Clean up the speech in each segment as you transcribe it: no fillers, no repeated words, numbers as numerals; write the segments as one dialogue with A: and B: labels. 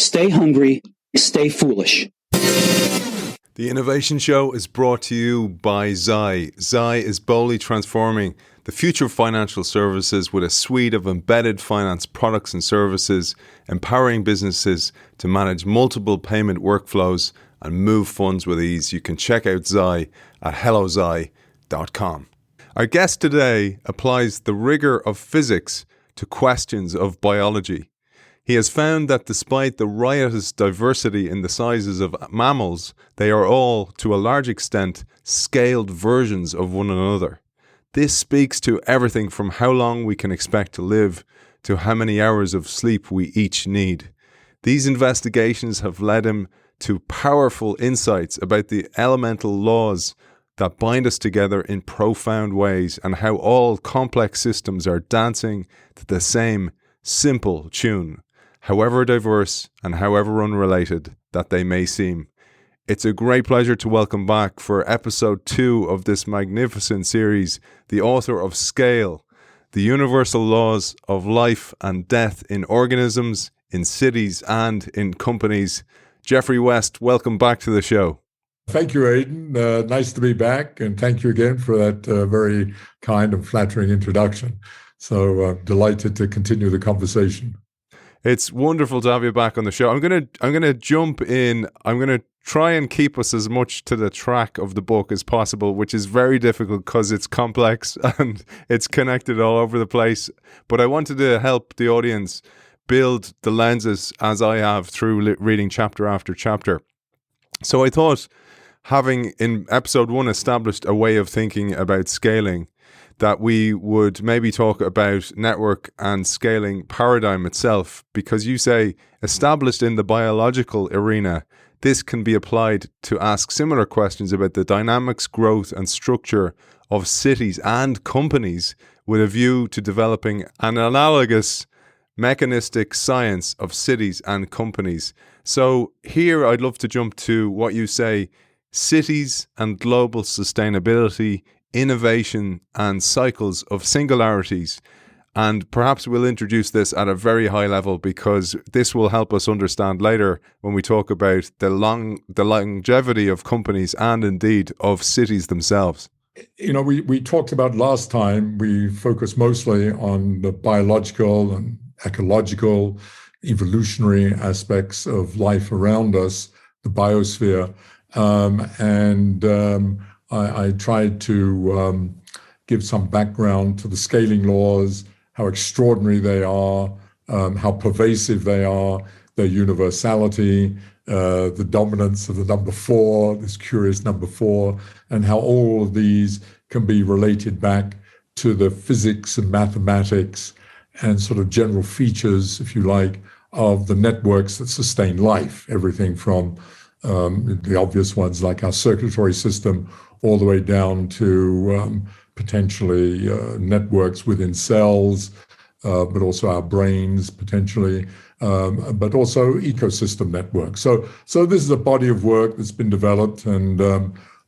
A: Stay hungry, stay foolish.
B: The Innovation Show is brought to you by Xi. Xi is boldly transforming the future of financial services with a suite of embedded finance products and services, empowering businesses to manage multiple payment workflows and move funds with ease. You can check out Xi at helloxi.com. Our guest today applies the rigour of physics to questions of biology. He has found that despite the riotous diversity in the sizes of mammals, they are all, to a large extent, scaled versions of one another. This speaks to everything from how long we can expect to live to how many hours of sleep we each need. These investigations have led him to powerful insights about the elemental laws that bind us together in profound ways and how all complex systems are dancing to the same simple tune, however diverse and however unrelated that they may seem. It's a great pleasure to welcome back for episode 2 of this magnificent series, the author of Scale, the universal laws of life and death in organisms, in cities and in companies. Geoffrey West, welcome back to the show.
C: Thank you, Aidan. Nice to be back, and thank you again for that very kind and flattering introduction. So delighted to continue the conversation.
B: It's wonderful to have you back on the show. I'm gonna jump in. I'm gonna try and keep us as much to the track of the book as possible, which is very difficult because it's complex and it's connected all over the place. But I wanted to help the audience build the lenses as I have through reading chapter after chapter. So I thought, having in episode 1 established a way of thinking about scaling, that we would maybe talk about network and scaling paradigm itself, because you say, established in the biological arena, this can be applied to ask similar questions about the dynamics, growth and structure of cities and companies with a view to developing an analogous mechanistic science of cities and companies. So here I'd love to jump to what you say, cities and global sustainability, innovation and cycles of singularities. And perhaps we'll introduce this at a very high level, because this will help us understand later when we talk about the longevity of companies and indeed of cities themselves.
C: You know, we talked about last time, we focused mostly on the biological and ecological, evolutionary aspects of life around us, the biosphere. I tried to give some background to the scaling laws, how extraordinary they are, how pervasive they are, their universality, the dominance of the number 4, this curious number 4, and how all of these can be related back to the physics and mathematics and sort of general features, if you like, of the networks that sustain life, everything from the obvious ones like our circulatory system all the way down to potentially networks within cells, but also our brains potentially, but also ecosystem networks. So this is a body of work that's been developed, and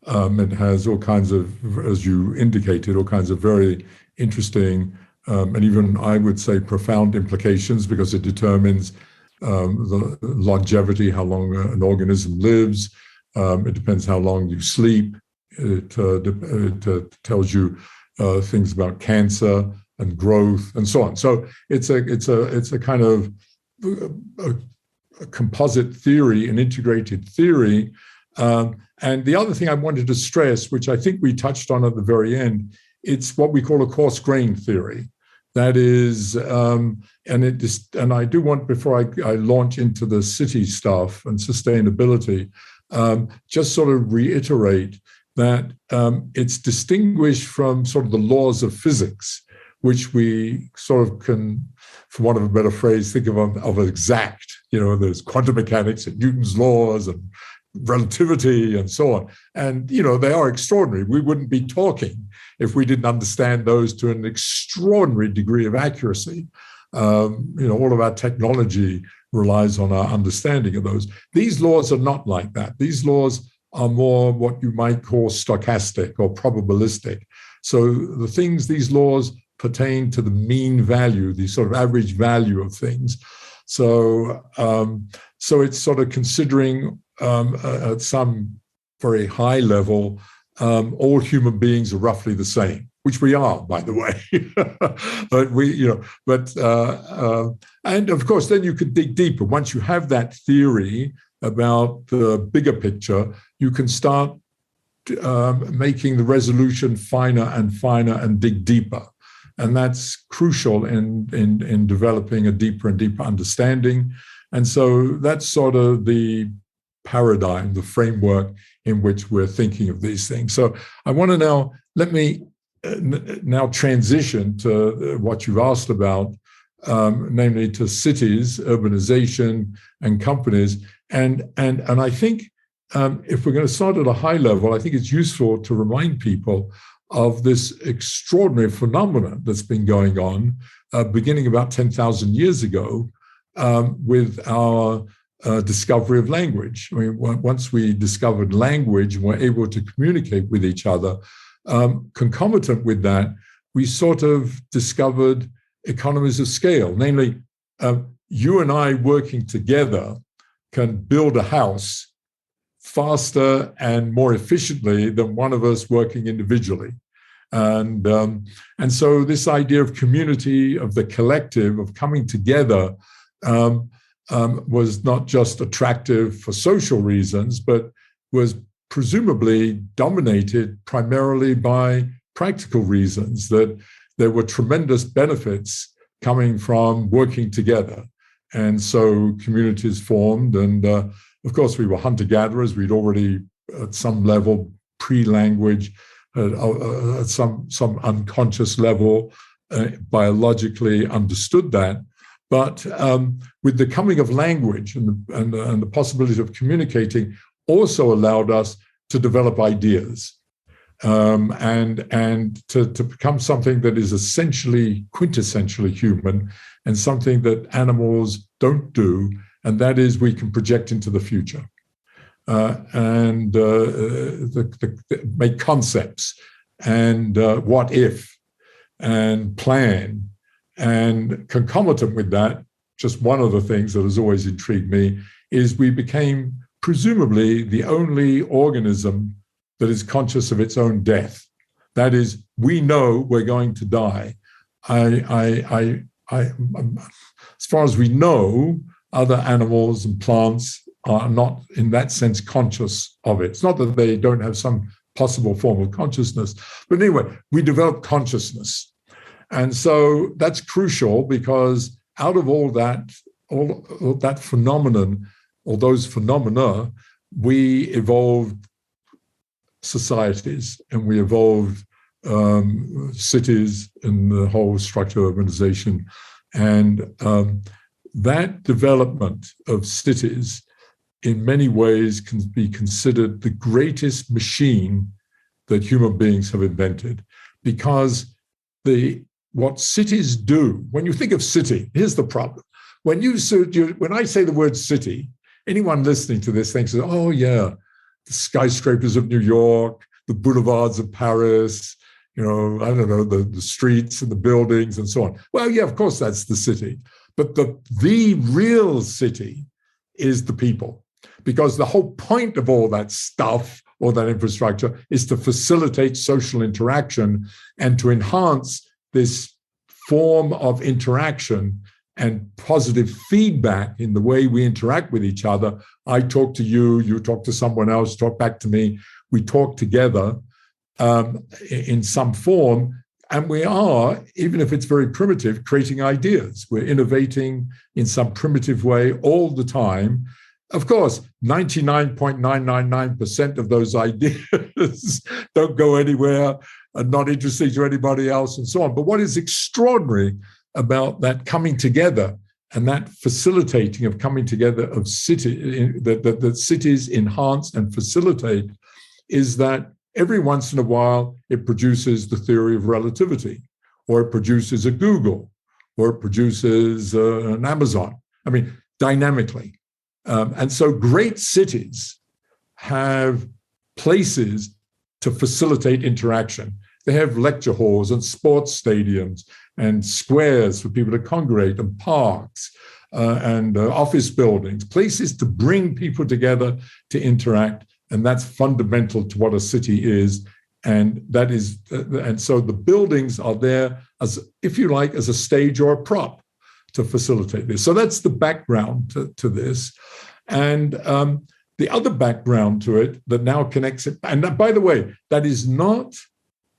C: it has all kinds of, as you indicated, all kinds of very interesting and even, I would say, profound implications, because it determines the longevity, how long an organism lives. It depends how long you sleep. It tells you things about cancer and growth and so on. So it's a kind of a composite theory, an integrated theory. And the other thing I wanted to stress, which I think we touched on at the very end, it's what we call a coarse-grained theory. That is, and I do want, before I launch into the city stuff and sustainability, just sort of reiterate that it's distinguished from sort of the laws of physics, which we sort of can, for want of a better phrase, think of as exact. You know, there's quantum mechanics and Newton's laws and relativity and so on. And, you know, they are extraordinary. We wouldn't be talking if we didn't understand those to an extraordinary degree of accuracy. You know, all of our technology relies on our understanding of those. These laws are not like that. These laws are more what you might call stochastic or probabilistic. So these laws pertain to the mean value, the sort of average value of things. So So it's sort of considering at some very high level, all human beings are roughly the same, which we are, by the way. And of course, then you could dig deeper. Once you have that theory about the bigger picture, you can start making the resolution finer and dig deeper. And that's crucial in developing a deeper and deeper understanding. And so that's sort of the paradigm, the framework in which we're thinking of these things. So I want to let me now transition to what you've asked about, namely to cities, urbanization, and companies. And I think if we're going to start at a high level, I think it's useful to remind people of this extraordinary phenomenon that's been going on beginning about 10,000 years ago with our discovery of language. I mean, once we discovered language and were able to communicate with each other, concomitant with that, we sort of discovered economies of scale. Namely, you and I working together can build a house faster and more efficiently than one of us working individually. And so this idea of community, of the collective, of coming together, was not just attractive for social reasons, but was presumably dominated primarily by practical reasons, that there were tremendous benefits coming from working together. And so communities formed. And of course, we were hunter-gatherers. We'd already, at some level, pre-language, at some unconscious level, biologically understood that. But with the coming of language and the possibility of communicating also allowed us to develop ideas and to become something that is essentially, quintessentially human, and something that animals don't do, and that is we can project into the future and make concepts and what if and plan. And concomitant with that, just one of the things that has always intrigued me is we became presumably the only organism that is conscious of its own death. That is, we know we're going to die. As far as we know, other animals and plants are not, in that sense, conscious of it. It's not that they don't have some possible form of consciousness, but anyway, we develop consciousness. And so that's crucial because out of all that phenomenon, or those phenomena, we evolved societies and we evolved cities and the whole structure of urbanization. And that development of cities in many ways can be considered the greatest machine that human beings have invented, because what cities do, when you think of city, here's the problem. When I say the word city, anyone listening to this thinks, oh yeah, the skyscrapers of New York, the boulevards of Paris, I don't know, the streets and the buildings and so on. Well, yeah, of course that's the city. But the real city is the people, because the whole point of all that stuff or that infrastructure is to facilitate social interaction and to enhance this form of interaction and positive feedback in the way we interact with each other. I talk to you, you talk to someone else, talk back to me. We talk together in some form, and we are, even if it's very primitive, creating ideas. We're innovating in some primitive way all the time. Of course, 99.999% of those ideas don't go anywhere, are not interesting to anybody else, and so on. But what is extraordinary about that coming together and that facilitating of coming together of that cities enhance and facilitate is that every once in a while it produces the theory of relativity, or it produces a Google, or it produces an Amazon. I mean, dynamically. And so great cities have places to facilitate interaction. They have lecture halls and sports stadiums and squares for people to congregate and parks. and office buildings, places to bring people together to interact. And that's fundamental to what a city is. And that is, and so the buildings are there as, if you like, as a stage or a prop to facilitate this. So that's the background to this. And the other background to it that now connects it, and by the way, that is not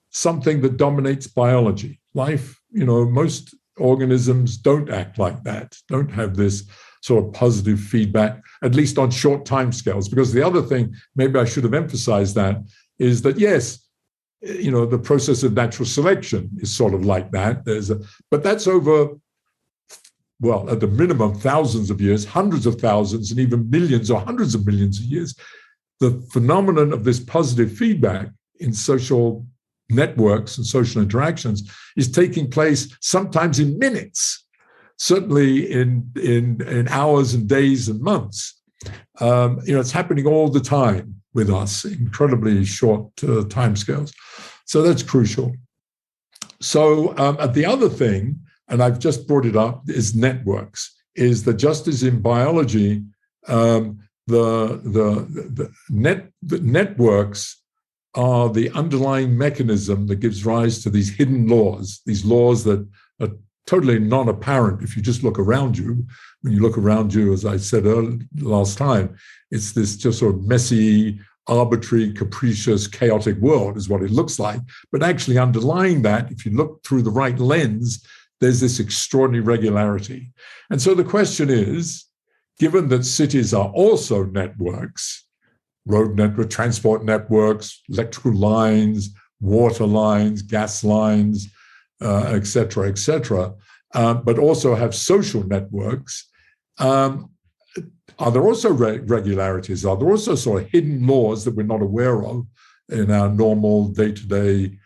C: something that dominates biology. Life, most organisms don't act like that, don't have this sort of positive feedback, at least on short time scales. Because the other thing, maybe I should have emphasized that, is that yes, the process of natural selection is sort of like that. But that's over, well, at the minimum, thousands of years, hundreds of thousands, and even millions or hundreds of millions of years. The phenomenon of this positive feedback in social networks and social interactions is taking place sometimes in minutes, certainly in hours and days and months. It's happening all the time with us, incredibly short timescales. So that's crucial. So the other thing, and I've just brought it up, is networks, is that just as in biology, the networks are the underlying mechanism that gives rise to these hidden laws, these laws that are totally non-apparent if you just look around you. When you look around you, as I said last time, it's this just sort of messy, arbitrary, capricious, chaotic world is what it looks like. But actually underlying that, if you look through the right lens, there's this extraordinary regularity. And so the question is, given that cities are also networks, road network, transport networks, electrical lines, water lines, gas lines, et cetera, but also have social networks, are there also regularities? Are there also sort of hidden laws that we're not aware of in our normal day-to-day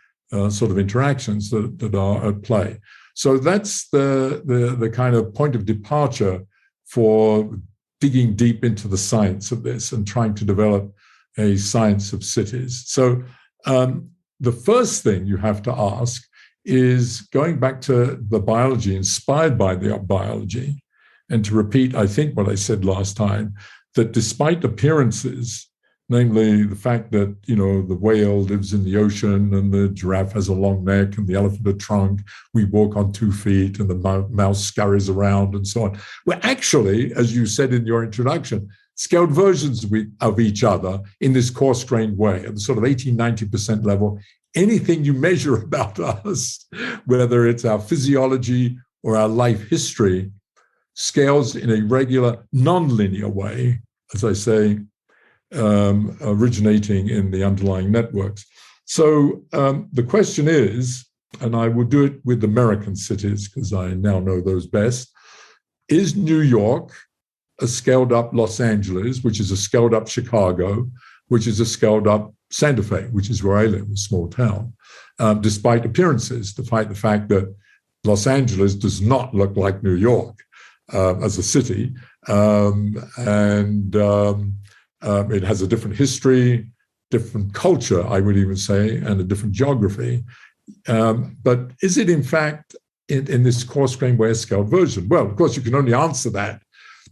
C: sort of interactions that are at play? So that's the kind of point of departure for digging deep into the science of this and trying to develop a science of cities. So the first thing you have to ask is, going back to the biology, inspired by the biology, and to repeat, I think, what I said last time, that despite appearances, namely the fact that, the whale lives in the ocean and the giraffe has a long neck and the elephant a trunk, we walk on 2 feet and the mouse scurries around and so on. We're actually, as you said in your introduction, scaled versions of each other in this coarse-grained way at the sort of 80-90% level. Anything you measure about us, whether it's our physiology or our life history, scales in a regular, non-linear way, as I say, originating in the underlying networks. So the question is, and I will do it with American cities because I now know those best, is New York a scaled-up Los Angeles, which is a scaled-up Chicago, which is a scaled-up Santa Fe, which is where I live, a small town, despite appearances, despite the fact that Los Angeles does not look like New York as a city, and it has a different history, different culture, I would even say, and a different geography. But is it, in fact, in this coarse-grained way, a scaled version? Well, of course, you can only answer that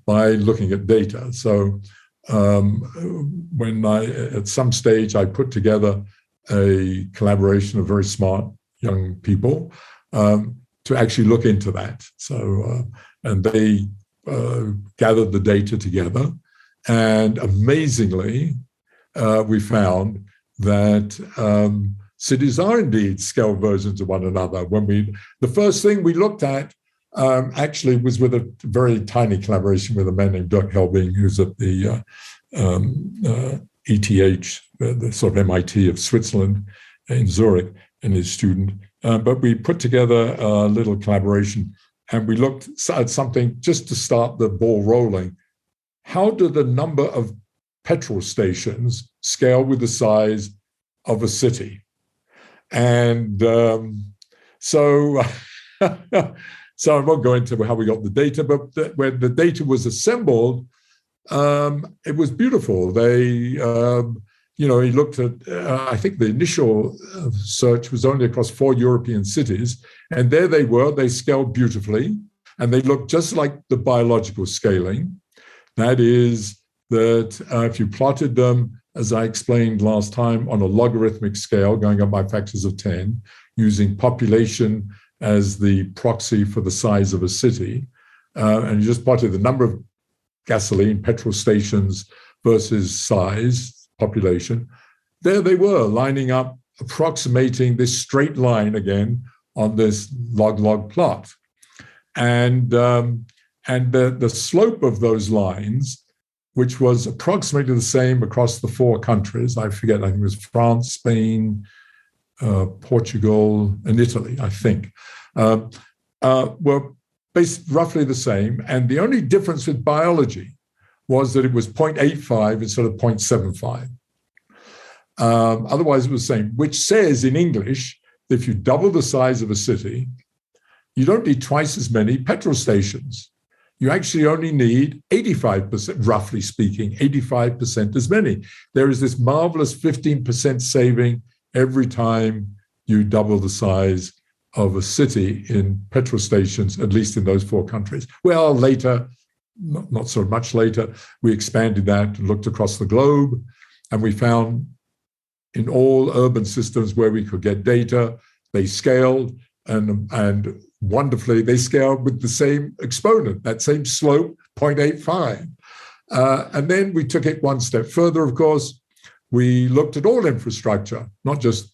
C: by looking at data. So when at some stage, I put together a collaboration of very smart young people to actually look into that. So, and they gathered the data together. And amazingly, we found that cities are indeed scale versions of one another. The first thing we looked at actually was with a very tiny collaboration with a man named Dirk Helbing, who's at the ETH, the sort of MIT of Switzerland in Zurich, and his student. But we put together a little collaboration, and we looked at something just to start the ball rolling. How do the number of petrol stations scale with the size of a city? And so I won't go into how we got the data, but when the data was assembled, it was beautiful. He looked at, I think the initial search was only across 4 European cities, and there they were, they scaled beautifully. and they look just like the biological scaling. That is that if you plotted them, as I explained last time, on a logarithmic scale, going up by factors of 10, using population as the proxy for the size of a city, and you just plotted the number of gasoline, petrol stations versus size, population, there they were lining up, approximating this straight line again on this log-log plot. And the slope of those lines, which was approximately the same across the four countries, I forget, I think it was France, Spain, Portugal, and Italy, I think, were roughly the same. And the only difference with biology was that it was 0.85 instead of 0.75. Otherwise, it was the same, which says in English, that if you double the size of a city, you don't need twice as many petrol stations. You actually only need 85%, roughly speaking, 85% as many. There is this marvelous 15% saving every time you double the size of a city in petrol stations, at least in those four countries. Well, later, not so much later, we expanded that and looked across the globe, and we found in all urban systems where we could get data, they scaled, and wonderfully, they scaled with the same exponent, that same slope, 0.85. And then we took it one step further, of course. We looked at all infrastructure, not just,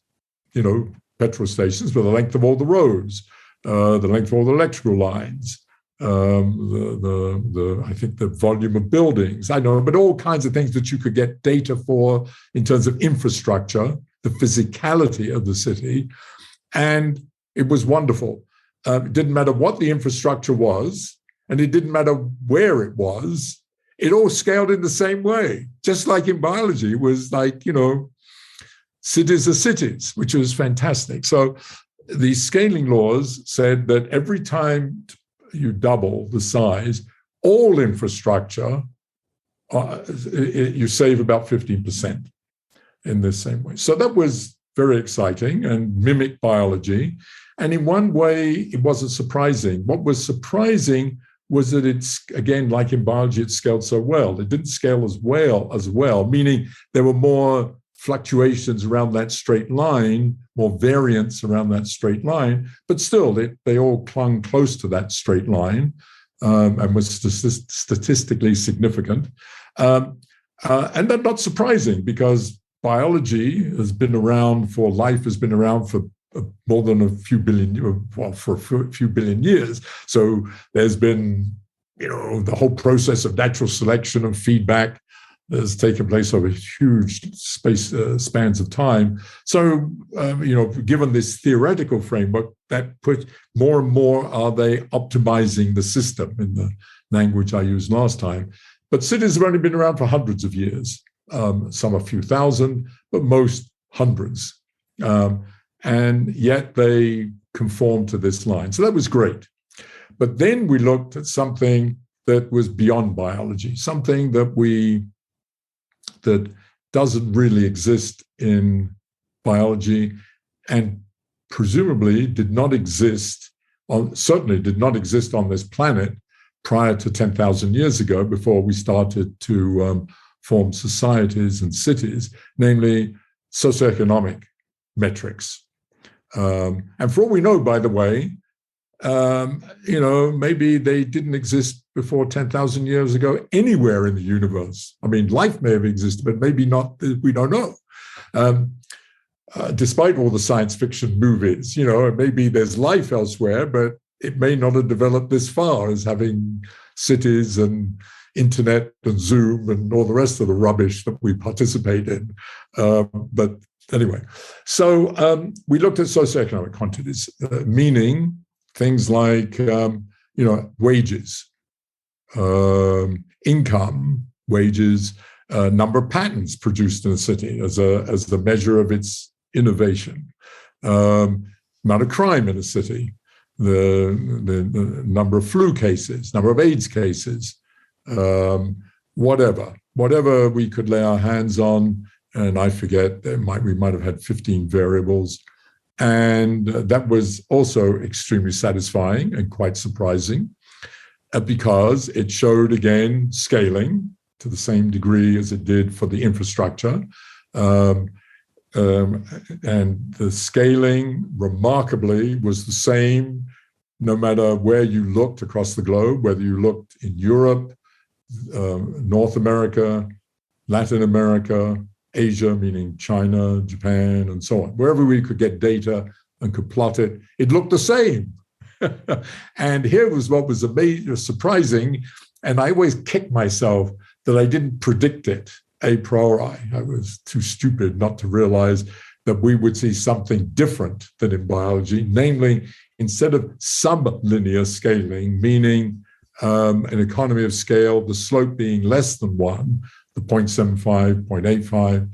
C: petrol stations, but the length of all the roads, the length of all the electrical lines, I think the volume of buildings, I know, but all kinds of things that you could get data for in terms of infrastructure, the physicality of the city. And it was wonderful. It didn't matter what the infrastructure was, and it didn't matter where it was. It all scaled in the same way, just like in biology. It was like, cities are cities, which was fantastic. So the scaling laws said that every time you double the size, all infrastructure, you save about 15% in this same way. So that was very exciting and mimicked biology. And in one way, it wasn't surprising. What was surprising was that it's, again, like in biology, it scaled so well. It didn't scale as well, meaning there were more fluctuations around that straight line, more variance around that straight line, but still, they all clung close to that straight line and was statistically significant. And that's not surprising because biology has been around for, life has been around for more than a few billion years. So there's been, the whole process of natural selection and feedback has taken place over huge spans of time. So, given this theoretical framework, that puts more and more are they optimizing the system in the language I used last time. But cities have only been around for hundreds of years, some a few thousand, but most hundreds. And yet they conform to this line. So that was great. But then we looked at something that was beyond biology, something that doesn't really exist in biology and presumably certainly did not exist on this planet prior to 10,000 years ago, before we started to form societies and cities, namely socioeconomic metrics. And for all we know, by the way, maybe they didn't exist before 10,000 years ago anywhere in the universe. I mean, life may have existed, but maybe not, we don't know. Despite all the science fiction movies, maybe there's life elsewhere, but it may not have developed this far as having cities and internet and Zoom and all the rest of the rubbish that we participate in. But anyway, so we looked at socioeconomic quantities, meaning things like, wages, income, wages, number of patents produced in a city as the measure of its innovation, amount of crime in a city, the number of flu cases, number of AIDS cases, whatever we could lay our hands on. And I forget, we might have had 15 variables. And that was also extremely satisfying and quite surprising. because it showed, again, scaling to the same degree as it did for the infrastructure. And the scaling, remarkably, was the same no matter where you looked across the globe, whether you looked in Europe, North America, Latin America, Asia, meaning China, Japan, and so on. Wherever we could get data and could plot it, it looked the same. And here was what was amazing, surprising, and I always kick myself that I didn't predict it a priori. I was too stupid not to realize that we would see something different than in biology, namely, instead of sublinear scaling, meaning an economy of scale, the slope being less than 1, the 0.75, 0.85,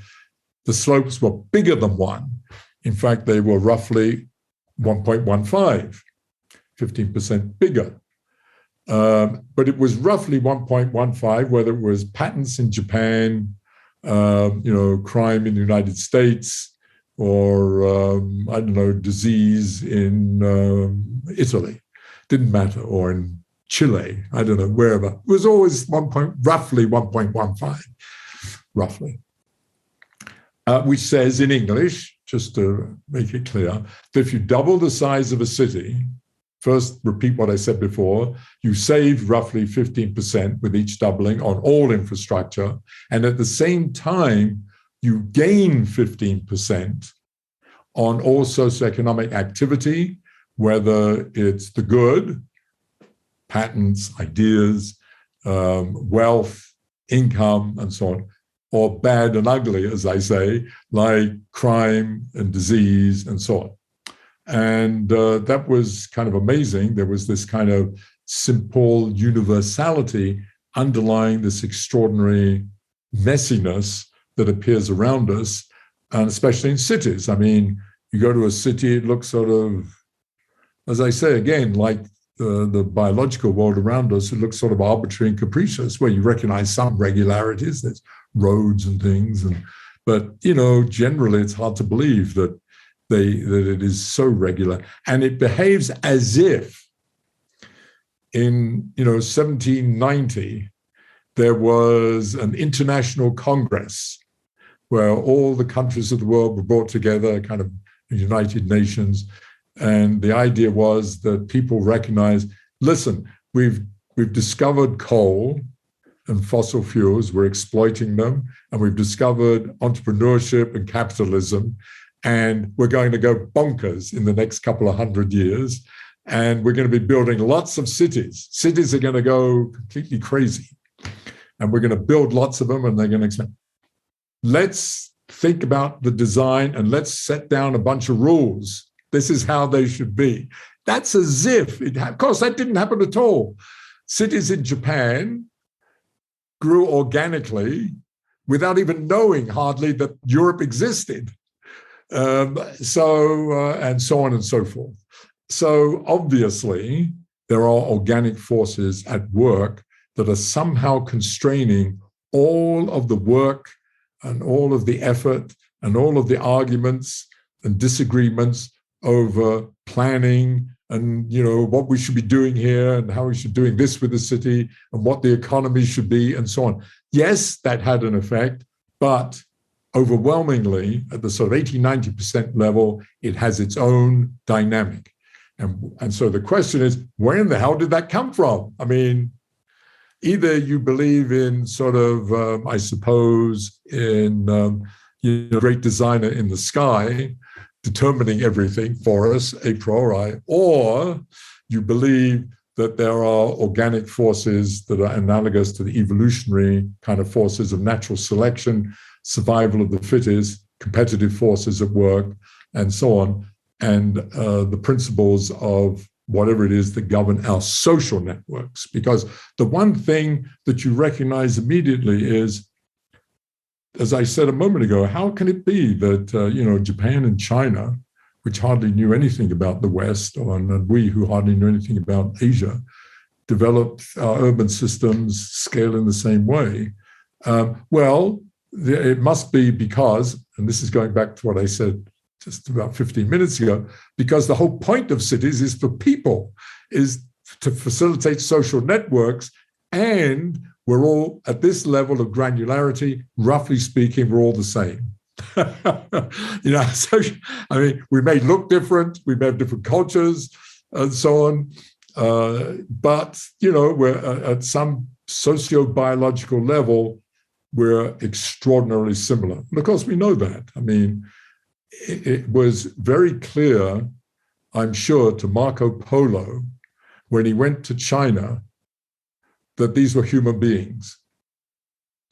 C: the slopes were bigger than 1. In fact, they were roughly 1.15, 15% bigger. But it was roughly 1.15, whether it was patents in Japan, crime in the United States, or, disease in Italy. Didn't matter, or in Chile, I don't know, wherever. It was always roughly 1.15, roughly. Which says in English, just to make it clear, that if you double the size of a city, first, repeat what I said before, you save roughly 15% with each doubling on all infrastructure. And at the same time, you gain 15% on all socioeconomic activity, whether it's the good, patents, ideas, wealth, income, and so on, or bad and ugly, as I say, like crime and disease and so on. And that was kind of amazing. There was this kind of simple universality underlying this extraordinary messiness that appears around us, and especially in cities. I mean, you go to a city, it looks sort of, as I say again, like the biological world around us, it looks sort of arbitrary and capricious, where you recognize some regularities, there's roads and things, but generally it's hard to believe that it is so regular, and it behaves as if in 1790 there was an international congress where all the countries of the world were brought together, kind of United Nations, and the idea was that people recognized, listen, we've discovered coal and fossil fuels, we're exploiting them, and we've discovered entrepreneurship and capitalism, and we're going to go bonkers in the next couple of 100 years, and we're going to be building lots of cities. Cities are going to go completely crazy, and we're going to build lots of them, and they're going to expand. Let's think about the design, and let's set down a bunch of rules. This is how they should be. That's as if, of course, that didn't happen at all. Cities in Japan grew organically without even knowing hardly that Europe existed. And so on and so forth. So obviously, there are organic forces at work that are somehow constraining all of the work and all of the effort and all of the arguments and disagreements over planning and what we should be doing here and how we should be doing this with the city and what the economy should be and so on. Yes, that had an effect, but overwhelmingly at the sort of 80-90% level, it has its own dynamic. And so the question is, where in the hell did that come from? I mean, either you believe in sort of, I suppose, in great designer in the sky determining everything for us a priori, or you believe that there are organic forces that are analogous to the evolutionary kind of forces of natural selection, survival of the fittest, competitive forces at work, and so on, and the principles of whatever it is that govern our social networks. Because the one thing that you recognize immediately is, as I said a moment ago, how can it be that Japan and China, which hardly knew anything about the West, and we who hardly knew anything about Asia, developed our urban systems scale in the same way? It must be because, and this is going back to what I said just about 15 minutes ago, because the whole point of cities is for people, is to facilitate social networks, and we're all at this level of granularity. Roughly speaking, we're all the same. So I mean, we may look different, we may have different cultures, and so on. But we're at some socio-biological level, we're extraordinarily similar. And of course, we know that. I mean, it was very clear, I'm sure, to Marco Polo when he went to China that these were human beings,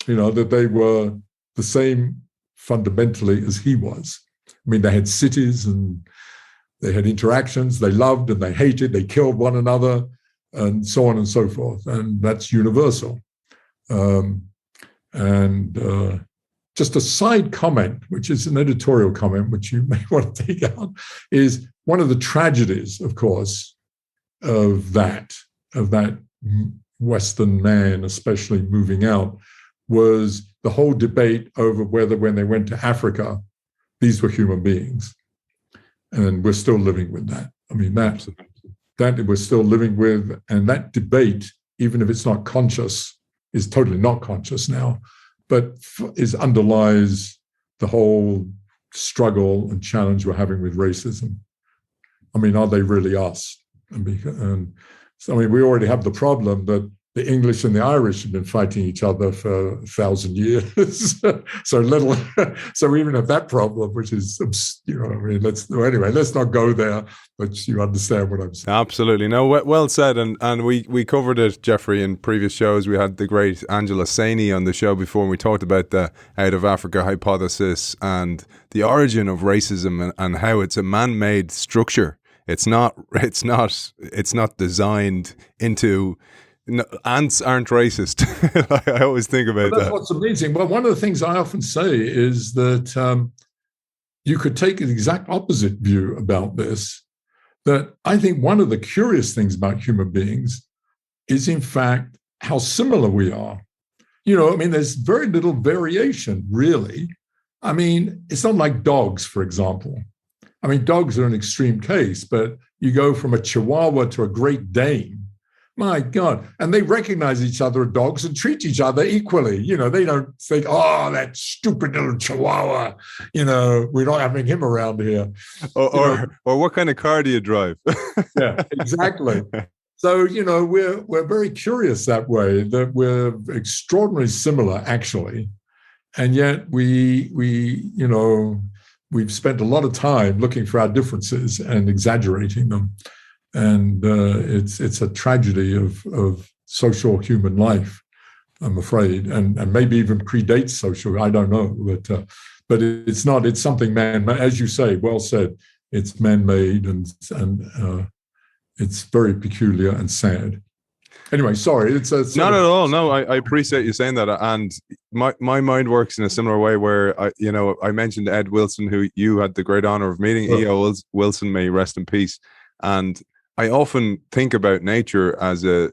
C: that they were the same fundamentally as he was. I mean, they had cities and they had interactions, they loved and they hated, they killed one another, and so on and so forth. And that's universal. Just a side comment, which is an editorial comment, which you may want to take out, is one of the tragedies, of course, of that Western man, especially moving out, was the whole debate over whether when they went to Africa, these were human beings. And we're still living with that. I mean, that we're still living with, and that debate, even if it's not conscious, is totally not conscious now, but underlies the whole struggle and challenge we're having with racism. I mean, are they really us? And so, I mean, we already have the problem that the English and the Irish have been fighting each other for 1,000 years. So we even have that problem, which is, let's not go there, but you understand what I'm saying.
B: Absolutely. No, well said. And we covered it, Geoffrey, in previous shows. We had the great Angela Saini on the show before, and we talked about the out of Africa hypothesis and the origin of racism and how it's a man-made structure. It's not designed into... No, ants aren't racist. I always think about that.
C: That's what's amazing. Well, one of the things I often say is that you could take an exact opposite view about this, that I think one of the curious things about human beings is, in fact, how similar we are. There's very little variation, really. I mean, it's not like dogs, for example. I mean, dogs are an extreme case, but you go from a Chihuahua to a Great Dane. My God. And they recognize each other as dogs and treat each other equally. They don't think, oh, that stupid little Chihuahua, we're not having him around here.
B: Or what kind of car do you drive?
C: Yeah, exactly. So, we're very curious that way, that we're extraordinarily similar, actually. And yet we've spent a lot of time looking for our differences and exaggerating them. And it's a tragedy of social human life, I'm afraid, and maybe even predates social. I don't know, but it's not. It's something as you say, well said. It's man-made, and it's very peculiar and sad. Anyway, sorry. It's
B: not at all. No, I appreciate you saying that, and my mind works in a similar way. Where I mentioned Ed Wilson, who you had the great honor of meeting. E.O. Wilson, may he rest in peace, and I often think about nature as a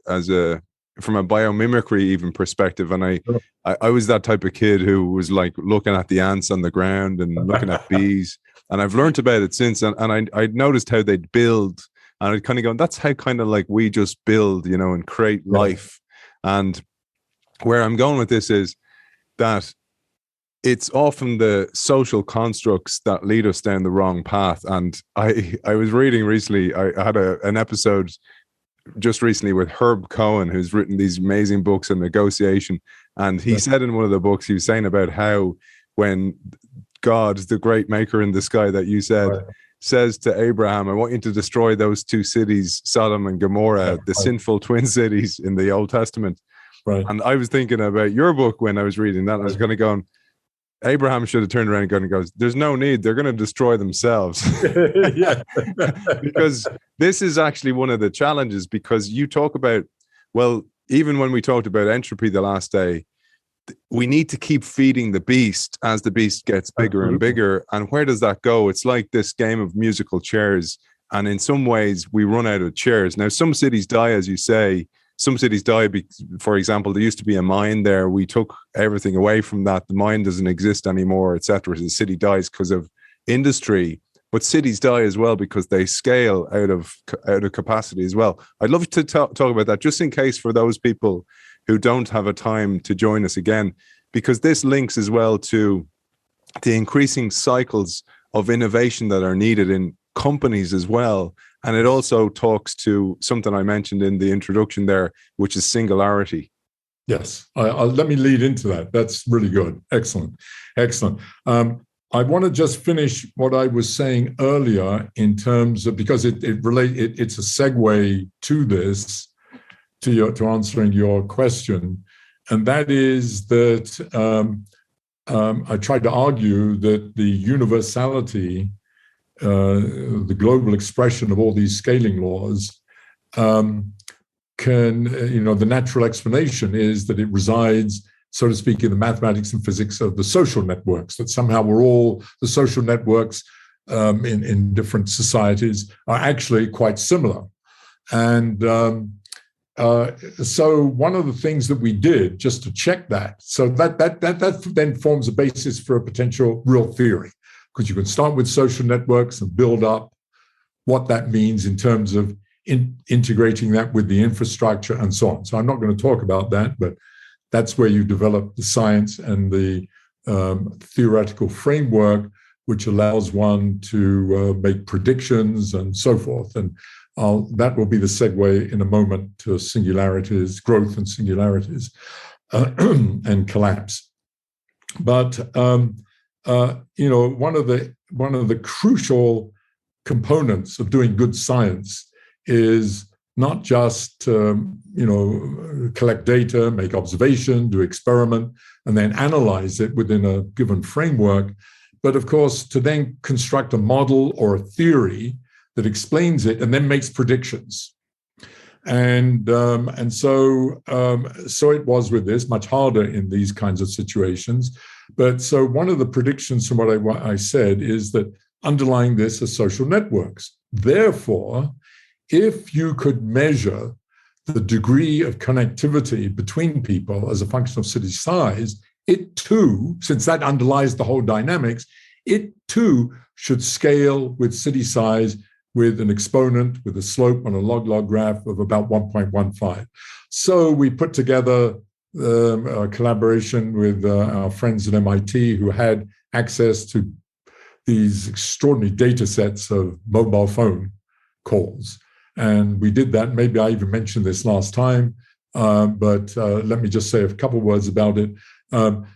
B: from a biomimicry even perspective, and I was that type of kid who was like looking at the ants on the ground and looking at bees, and I've learned about it since, and I noticed how they'd build, and I'd kind of go, that's how kind of like we just build, and create life. And where I'm going with this is that it's often the social constructs that lead us down the wrong path. And I was reading recently, I had an episode just recently with Herb Cohen, who's written these amazing books on negotiation. And he said in one of the books, he was saying about how when God, the great maker in the sky that you said, says to Abraham, I want you to destroy those two cities, Sodom and Gomorrah, the sinful twin cities in the Old Testament.
C: Right.
B: And I was thinking about your book when I was reading that. I was kind of going, Abraham should have turned around and goes, there's no need. They're going to destroy themselves.
C: Yeah.
B: Because this is actually one of the challenges, because you talk about, well, even when we talked about entropy the last day, we need to keep feeding the beast as the beast gets bigger and bigger. And where does that go? It's like this game of musical chairs. And in some ways, we run out of chairs. Now, some cities die, as you say. Some cities die, for example, there used to be a mine there. We took everything away from that. The mine doesn't exist anymore, etc. The city dies because of industry. But cities die as well because they scale out of capacity as well. I'd love to talk about that, just in case for those people who don't have a time to join us again, because this links as well to the increasing cycles of innovation that are needed in companies as well. And it also talks to something I mentioned in the introduction there, which is singularity.
C: Yes, let me lead into that. That's really good. Excellent. I want to just finish what I was saying earlier in terms of, because it's a segue to this, to answering your question, and that is that I tried to argue that the universality, the global expression of all these scaling laws, the natural explanation is that it resides, so to speak, in the mathematics and physics of the social networks, that somehow the social networks in different societies are actually quite similar. And so one of the things that we did just to check that, so that then forms a basis for a potential real theory, because you can start with social networks and build up what that means in terms of integrating that with the infrastructure and so on. So I'm not going to talk about that, but that's where you develop the science and the theoretical framework, which allows one to make predictions and so forth. And that will be the segue in a moment to singularities, growth and singularities, and collapse. But one of the crucial components of doing good science is not just collect data, make observation, do experiment, and then analyze it within a given framework, but of course to then construct a model or a theory that explains it and then makes predictions. And so it was with this, much harder in these kinds of situations. But so one of the predictions from what I said is that underlying this are social networks. Therefore, if you could measure the degree of connectivity between people as a function of city size, it too, since that underlies the whole dynamics, it too should scale with city size with an exponent, with a slope on a log-log graph of about 1.15. So we put together a collaboration with our friends at MIT who had access to these extraordinary data sets of mobile phone calls. And we did that. Maybe I even mentioned this last time, but let me just say a couple of words about it.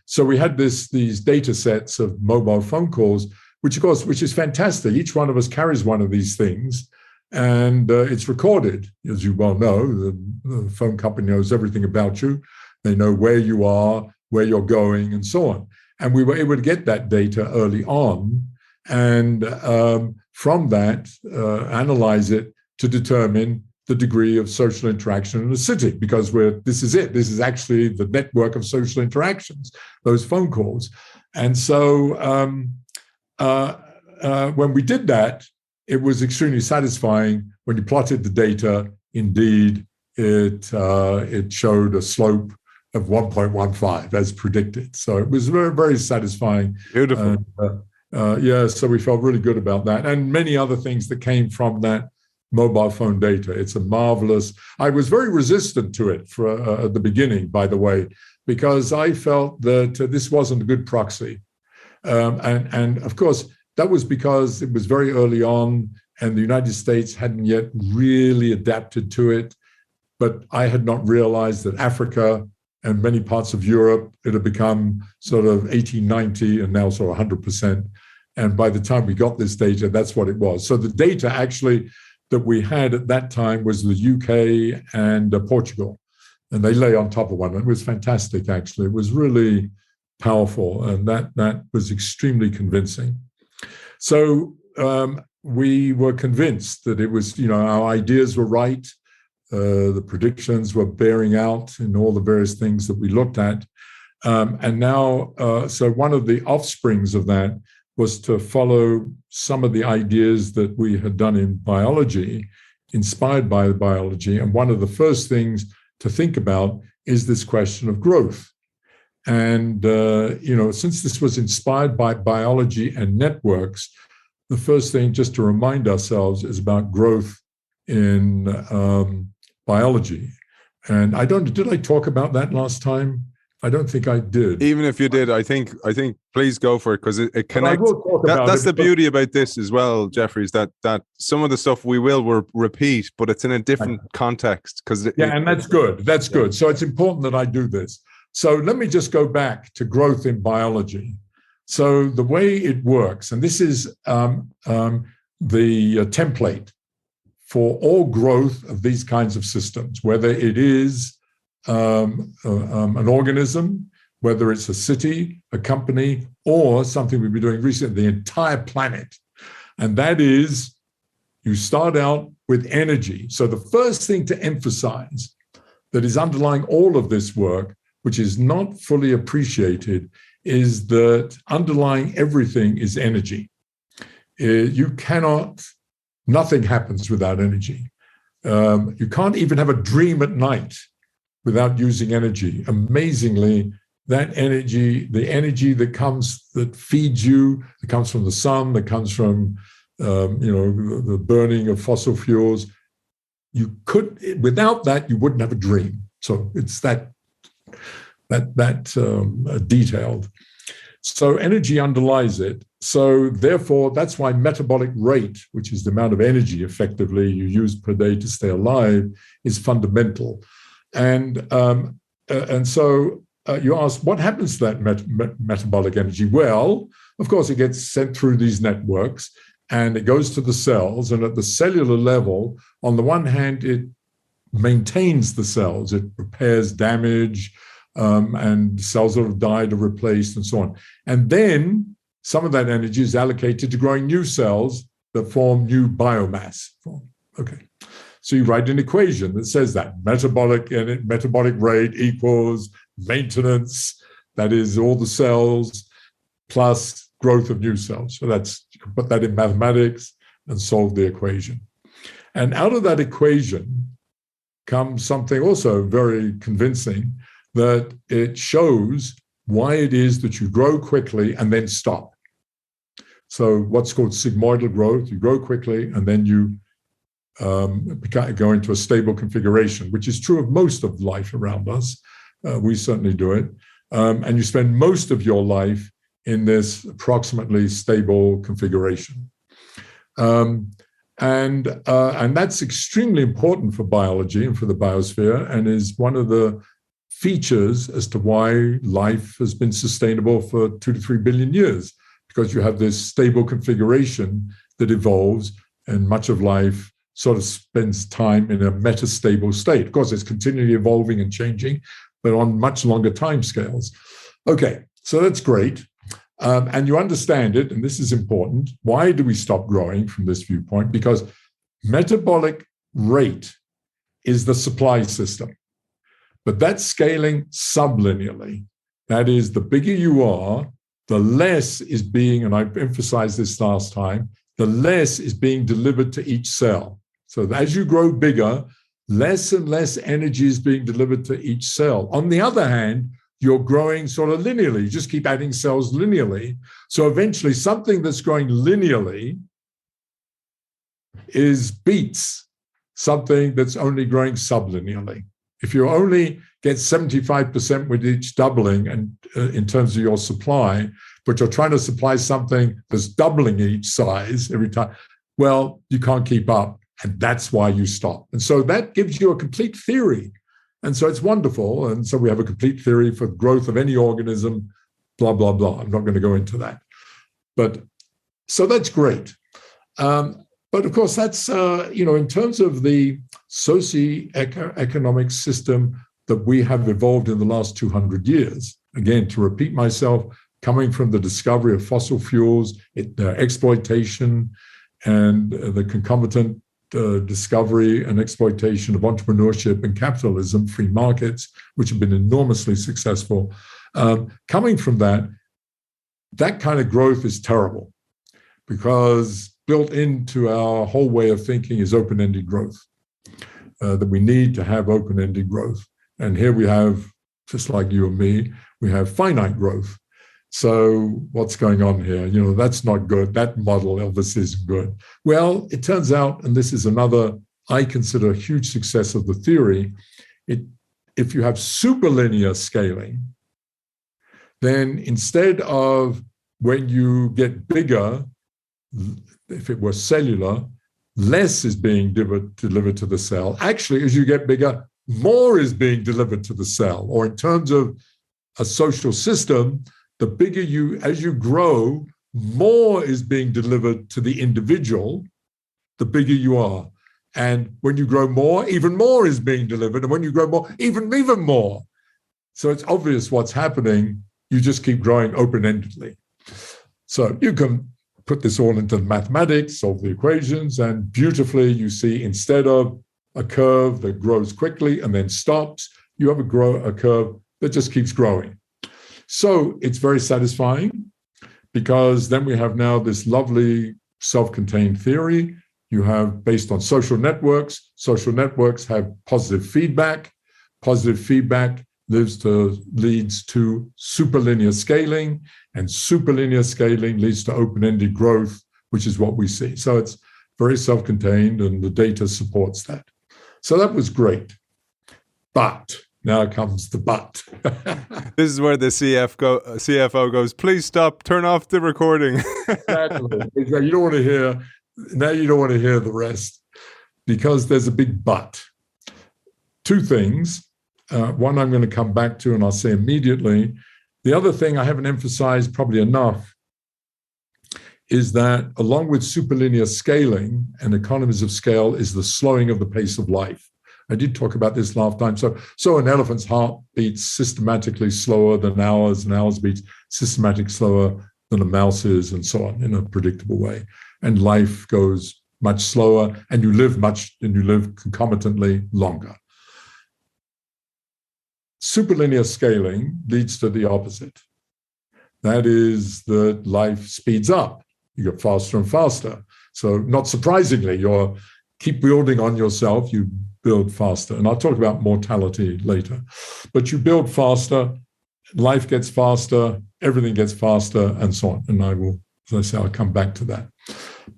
C: So we had these data sets of mobile phone calls, which is fantastic. Each one of us carries one of these things, and it's recorded, as you well know. The phone company knows everything about you. They know where you are, where you're going, and so on. And we were able to get that data early on, and from that, analyze it to determine the degree of social interaction in a city, because this is it. This is actually the network of social interactions, those phone calls. And so when we did that, it was extremely satisfying. When you plotted the data, indeed, it showed a slope of 1.15 as predicted. So it was very, very satisfying.
B: Beautiful.
C: So we felt really good about that, and many other things that came from that mobile phone data. It's a marvelous. I was very resistant to it at the beginning, by the way, because I felt that this wasn't a good proxy, and of course that was because it was very early on, and the United States hadn't yet really adapted to it. But I had not realized that Africa and many parts of Europe, it had become sort of 80, 90, and now sort of 100%. And by the time we got this data, that's what it was. So the data actually that we had at that time was the UK and Portugal, and they lay on top of one. It was fantastic, actually. It was really powerful, and that was extremely convincing. So we were convinced that it was, our ideas were right. The predictions were bearing out in all the various things that we looked at. And now, so one of the offsprings of that was to follow some of the ideas that we had done in biology, inspired by the biology. And one of the first things to think about is this question of growth. And, since this was inspired by biology and networks, the first thing, just to remind ourselves, is about growth in biology. And did I talk about that last time? I don't think I did.
B: Even if you did, I think please go for it, because it connects.
C: I will talk about
B: that's
C: it,
B: the beauty about this as well, Geoffrey, is that some of the stuff we will repeat, but it's in a different context.
C: And that's good. That's good. So it's important that I do this. So let me just go back to growth in biology. So the way it works, and this is the template for all growth of these kinds of systems, whether it is an organism, whether it's a city, a company, or something we've been doing recently, the entire planet. And that is, you start out with energy. So the first thing to emphasize that is underlying all of this work, which is not fully appreciated, is that underlying everything is energy. Nothing happens without energy. You can't even have a dream at night without using energy. Amazingly, that energy, the energy that feeds you, that comes from the sun, that comes from the burning of fossil fuels, without that, you wouldn't have a dream. So it's that detailed. So energy underlies it. So therefore, that's why metabolic rate, which is the amount of energy effectively you use per day to stay alive, is fundamental. And so you ask, what happens to that metabolic energy? Well, of course, it gets sent through these networks and it goes to the cells. And at the cellular level, on the one hand, it maintains the cells. It repairs damage, and cells that have died are replaced and so on. And then some of that energy is allocated to growing new cells that form new biomass. Okay. So you write an equation that says that metabolic rate equals maintenance, that is all the cells, plus growth of new cells. So you can put that in mathematics and solve the equation. And out of that equation comes something also very convincing, that it shows why it is that you grow quickly and then stop. So what's called sigmoidal growth, you grow quickly and then you go into a stable configuration, which is true of most of life around us. We certainly do it. And you spend most of your life in this approximately stable configuration. And that's extremely important for biology and for the biosphere, and is one of the features as to why life has been sustainable for 2 to 3 billion years, because you have this stable configuration that evolves, and much of life sort of spends time in a metastable state. Of course, it's continually evolving and changing, but on much longer time scales. Okay, so that's great. And you understand it, and this is important. Why do we stop growing from this viewpoint? Because metabolic rate is the supply system. But that's scaling sublinearly. That is, the bigger you are, the less is being, and I've emphasized this last time, the less is being delivered to each cell. So as you grow bigger, less and less energy is being delivered to each cell. On the other hand, you're growing sort of linearly. You just keep adding cells linearly. So eventually something that's growing linearly beats something that's only growing sublinearly. If you only get 75% with each doubling, and in terms of your supply, but you're trying to supply something that's doubling each size every time, well, you can't keep up, and that's why you stop. And so that gives you a complete theory. And so it's wonderful. And so we have a complete theory for growth of any organism, blah, blah, blah. I'm not going to go into that. But so that's great. But of course, that's, in terms of the socio-economic system that we have evolved in the last 200 years, again, to repeat myself, coming from the discovery of fossil fuels, exploitation, and the concomitant discovery and exploitation of entrepreneurship and capitalism, free markets, which have been enormously successful. Coming from that kind of growth is terrible, because built into our whole way of thinking is open-ended growth, that we need to have open-ended growth. And here we have, just like you and me, we have finite growth. So what's going on here? That's not good. That model obviously isn't good. Well, it turns out, and this is another, I consider a huge success of the theory, if you have superlinear scaling, then instead of when you get bigger, if it were cellular, less is being delivered to the cell. Actually, as you get bigger, more is being delivered to the cell. Or in terms of a social system, the bigger as you grow, more is being delivered to the individual, the bigger you are. And when you grow more, even more is being delivered. And when you grow more, even more. So it's obvious what's happening. You just keep growing open-endedly. So you can put this all into mathematics, solve the equations, and beautifully you see instead of a curve that grows quickly and then stops, you have a curve that just keeps growing. So it's very satisfying because then we have now this lovely self-contained theory. You have based on social networks. Social networks have positive feedback. Positive feedback leads to superlinear scaling, and superlinear scaling leads to open-ended growth, which is what we see. So it's very self-contained, and the data supports that. So that was great. But now comes the but.
B: This is where the CFO goes, please stop, turn off the recording.
C: Exactly. You don't want to hear, now you don't want to hear the rest, because there's a big but. Two things. One I'm going to come back to, and I'll say immediately. The other thing I haven't emphasized probably enough is that along with superlinear scaling and economies of scale is the slowing of the pace of life. I did talk about this last time. So an elephant's heart beats systematically slower than ours, and ours beats systematically slower than a mouse's, and so on, in a predictable way. And life goes much slower, and you live concomitantly longer. Superlinear scaling leads to the opposite. That is that life speeds up. You get faster and faster. So not surprisingly, you keep building on yourself, you build faster. And I'll talk about mortality later. But you build faster, life gets faster, everything gets faster, and so on. And I will, as I say, I'll come back to that.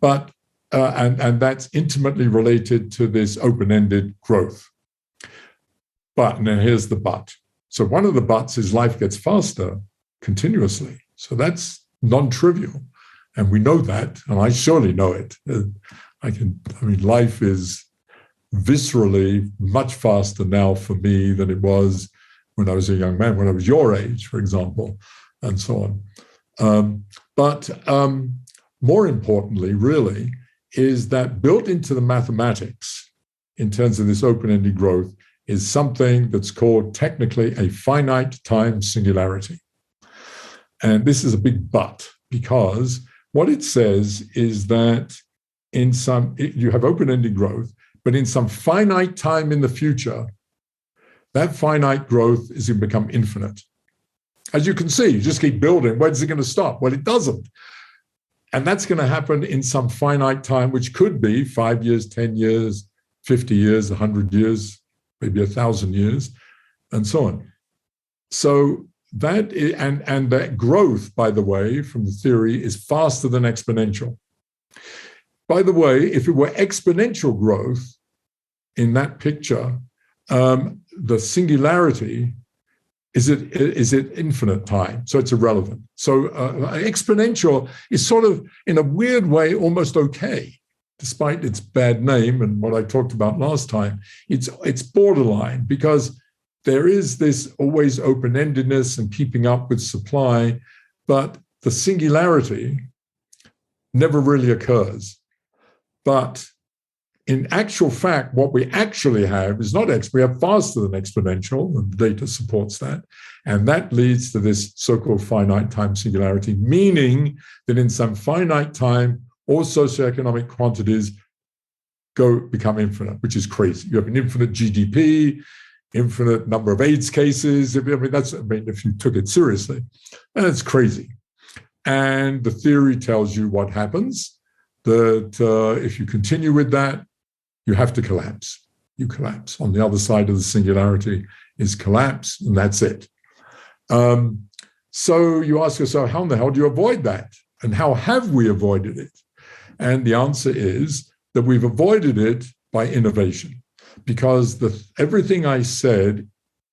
C: But, and that's intimately related to this open-ended growth. But now here's the but. So one of the buts is life gets faster continuously. So that's non-trivial. And we know that, and I surely know it. Life is viscerally much faster now for me than it was when I was a young man, when I was your age, for example, and so on. But more importantly, really, is that built into the mathematics in terms of this open-ended growth is something that's called technically a finite time singularity. And this is a big but, because what it says is that you have open-ended growth, but in some finite time in the future, that finite growth is going to become infinite. As you can see, you just keep building. When's it going to stop? Well, it doesn't. And that's going to happen in some finite time, which could be 5 years, 10 years, 50 years, 100 years, maybe 1,000 years, and so on. So that is, and that growth, by the way, from the theory, is faster than exponential. By the way, if it were exponential growth in that picture, the singularity is it infinite time, so it's irrelevant. So exponential is sort of, in a weird way, almost okay. Despite its bad name and what I talked about last time, it's borderline, because there is this always open-endedness and keeping up with supply, but the singularity never really occurs. But in actual fact, what we actually have is not we have faster than exponential, and the data supports that. And that leads to this so-called finite time singularity, meaning that in some finite time, all socioeconomic quantities become infinite, which is crazy. You have an infinite GDP, infinite number of AIDS cases. If you took it seriously, and it's crazy. And the theory tells you what happens, that if you continue with that, you have to collapse. You collapse. On the other side of the singularity is collapse, and that's it. So you ask yourself, how in the hell do you avoid that? And how have we avoided it? And the answer is that we've avoided it by innovation, because everything I said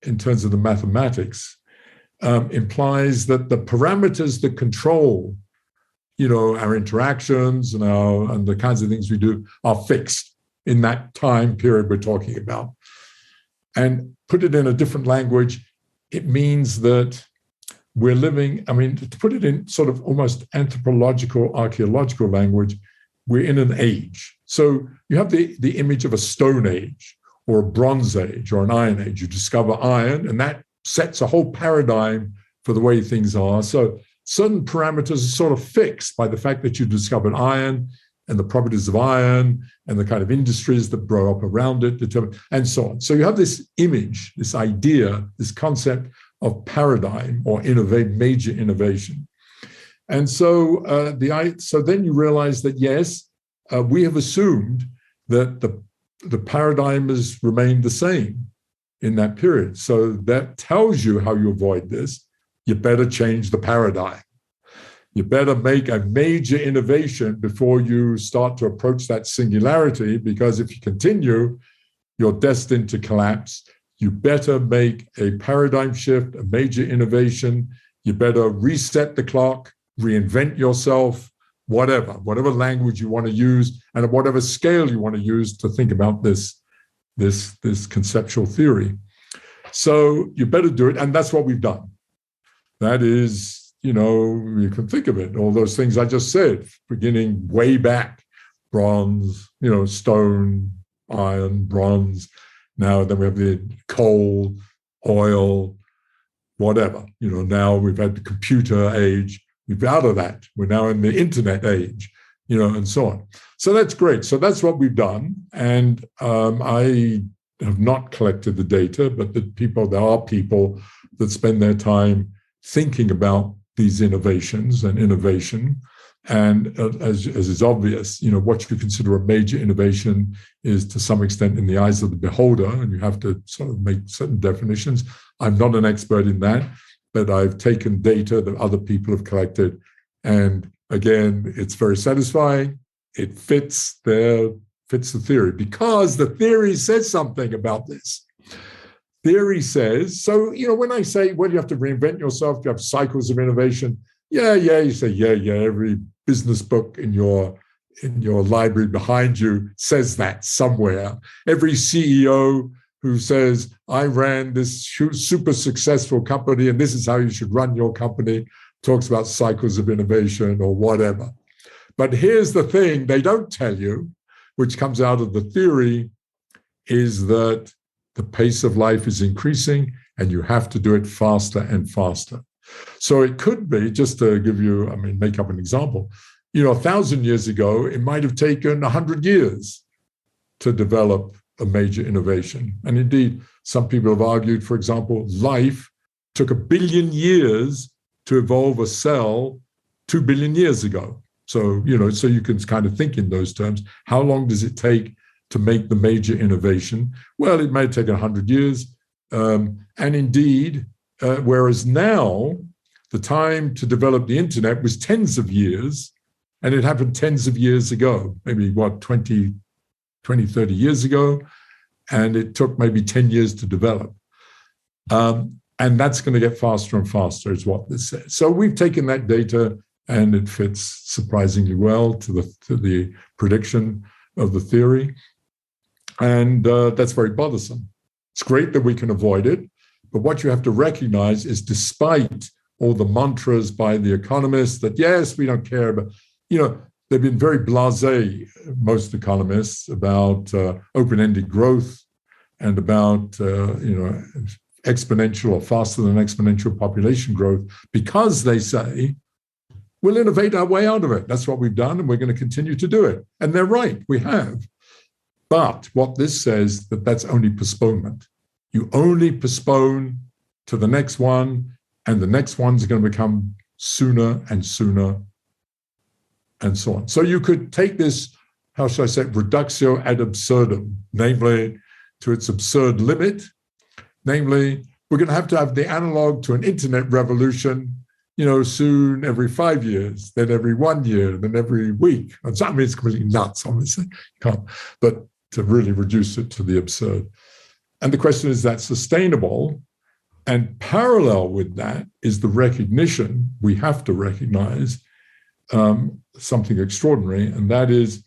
C: in terms of the mathematics implies that the parameters that control, our interactions and the kinds of things we do are fixed in that time period we're talking about. And put it in a different language, it means that we're living, to put it in sort of almost anthropological, archaeological language, we're in an age. So you have the image of a Stone Age or a Bronze Age or an Iron Age. You discover iron, and that sets a whole paradigm for the way things are. So certain parameters are sort of fixed by the fact that you discovered iron and the properties of iron and the kind of industries that grow up around it, and so on. So you have this image, this idea, this concept of paradigm or major innovation. And so so then you realize that, yes, we have assumed that the paradigm has remained the same in that period. So that tells you how you avoid this. You better change the paradigm. You better make a major innovation before you start to approach that singularity, because if you continue, you're destined to collapse. You better make a paradigm shift, a major innovation. You better reset the clock, reinvent yourself, whatever language you want to use, and at whatever scale you want to use to think about this conceptual theory. So you better do it, and that's what we've done. That is, you can think of it, all those things I just said, beginning way back, bronze, stone, iron, bronze. Now then we have the coal, oil, whatever. Now we've had the computer age. We're out of that. We're now in the internet age, and so on. So that's great. So that's what we've done. And I have not collected the data, but there are people that spend their time thinking about these innovations and innovation. And as is obvious, what you consider a major innovation is to some extent in the eyes of the beholder, and you have to sort of make certain definitions. I'm not an expert in that, but I've taken data that other people have collected. And again, it's very satisfying. It fits the theory, because the theory says something about this. Theory says, so, when I say, well, you have to reinvent yourself, you have cycles of innovation. Yeah, you say, every business book in your library behind you says that somewhere. Every CEO who says, I ran this super successful company and this is how you should run your company, talks about cycles of innovation or whatever. But here's the thing they don't tell you, which comes out of the theory, is that the pace of life is increasing and you have to do it faster and faster. So it could be, just to give you, make up an example, 1,000 years ago, it might have taken 100 years to develop a major innovation. And indeed, some people have argued, for example, life took 1 billion years to evolve a cell 2 billion years ago. So, so you can kind of think in those terms. How long does it take to make the major innovation? Well, it may take 100 years. And indeed, whereas now, the time to develop the internet was tens of years, and it happened tens of years ago, maybe 20, 30 years ago, and it took maybe 10 years to develop. And that's going to get faster and faster, is what this says. So we've taken that data, and it fits surprisingly well to the prediction of the theory. And that's very bothersome. It's great that we can avoid it, but what you have to recognize is, despite all the mantras by the economists that, yes, we don't care about, they've been very blasé, most economists, about open-ended growth and about, exponential or faster than exponential population growth, because they say, we'll innovate our way out of it. That's what we've done, and we're going to continue to do it. And they're right, we have. But what this says, that's only postponement. You only postpone to the next one, and the next one's going to become sooner and sooner, and so on. So you could take this, how should I say, reductio ad absurdum, namely to its absurd limit. Namely, we're going to have the analog to an internet revolution soon every 5 years, then every 1 year, then every week. And so, I mean, it's completely nuts, obviously. You can't, but to really reduce it to the absurd. And the question is that sustainable? And parallel with that is the recognition, we have to recognize something extraordinary, and that is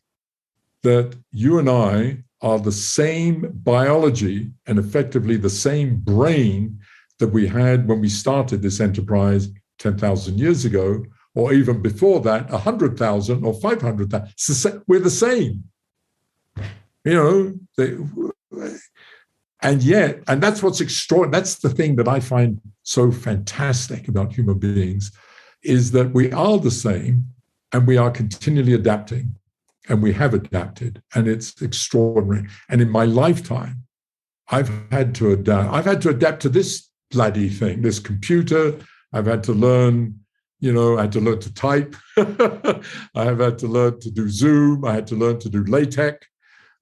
C: that you and I are the same biology and effectively the same brain that we had when we started this enterprise 10,000 years ago, or even before that, 100,000 or 500,000. We're the same. And yet, and that's what's extraordinary, that's the thing that I find so fantastic about human beings, is that we are the same and we are continually adapting, and we have adapted, and it's extraordinary. And in my lifetime, I've had to adapt to this bloody thing, this computer. I've had to learn, I had to learn to type. I have had to learn to do Zoom. I had to learn to do LaTeX.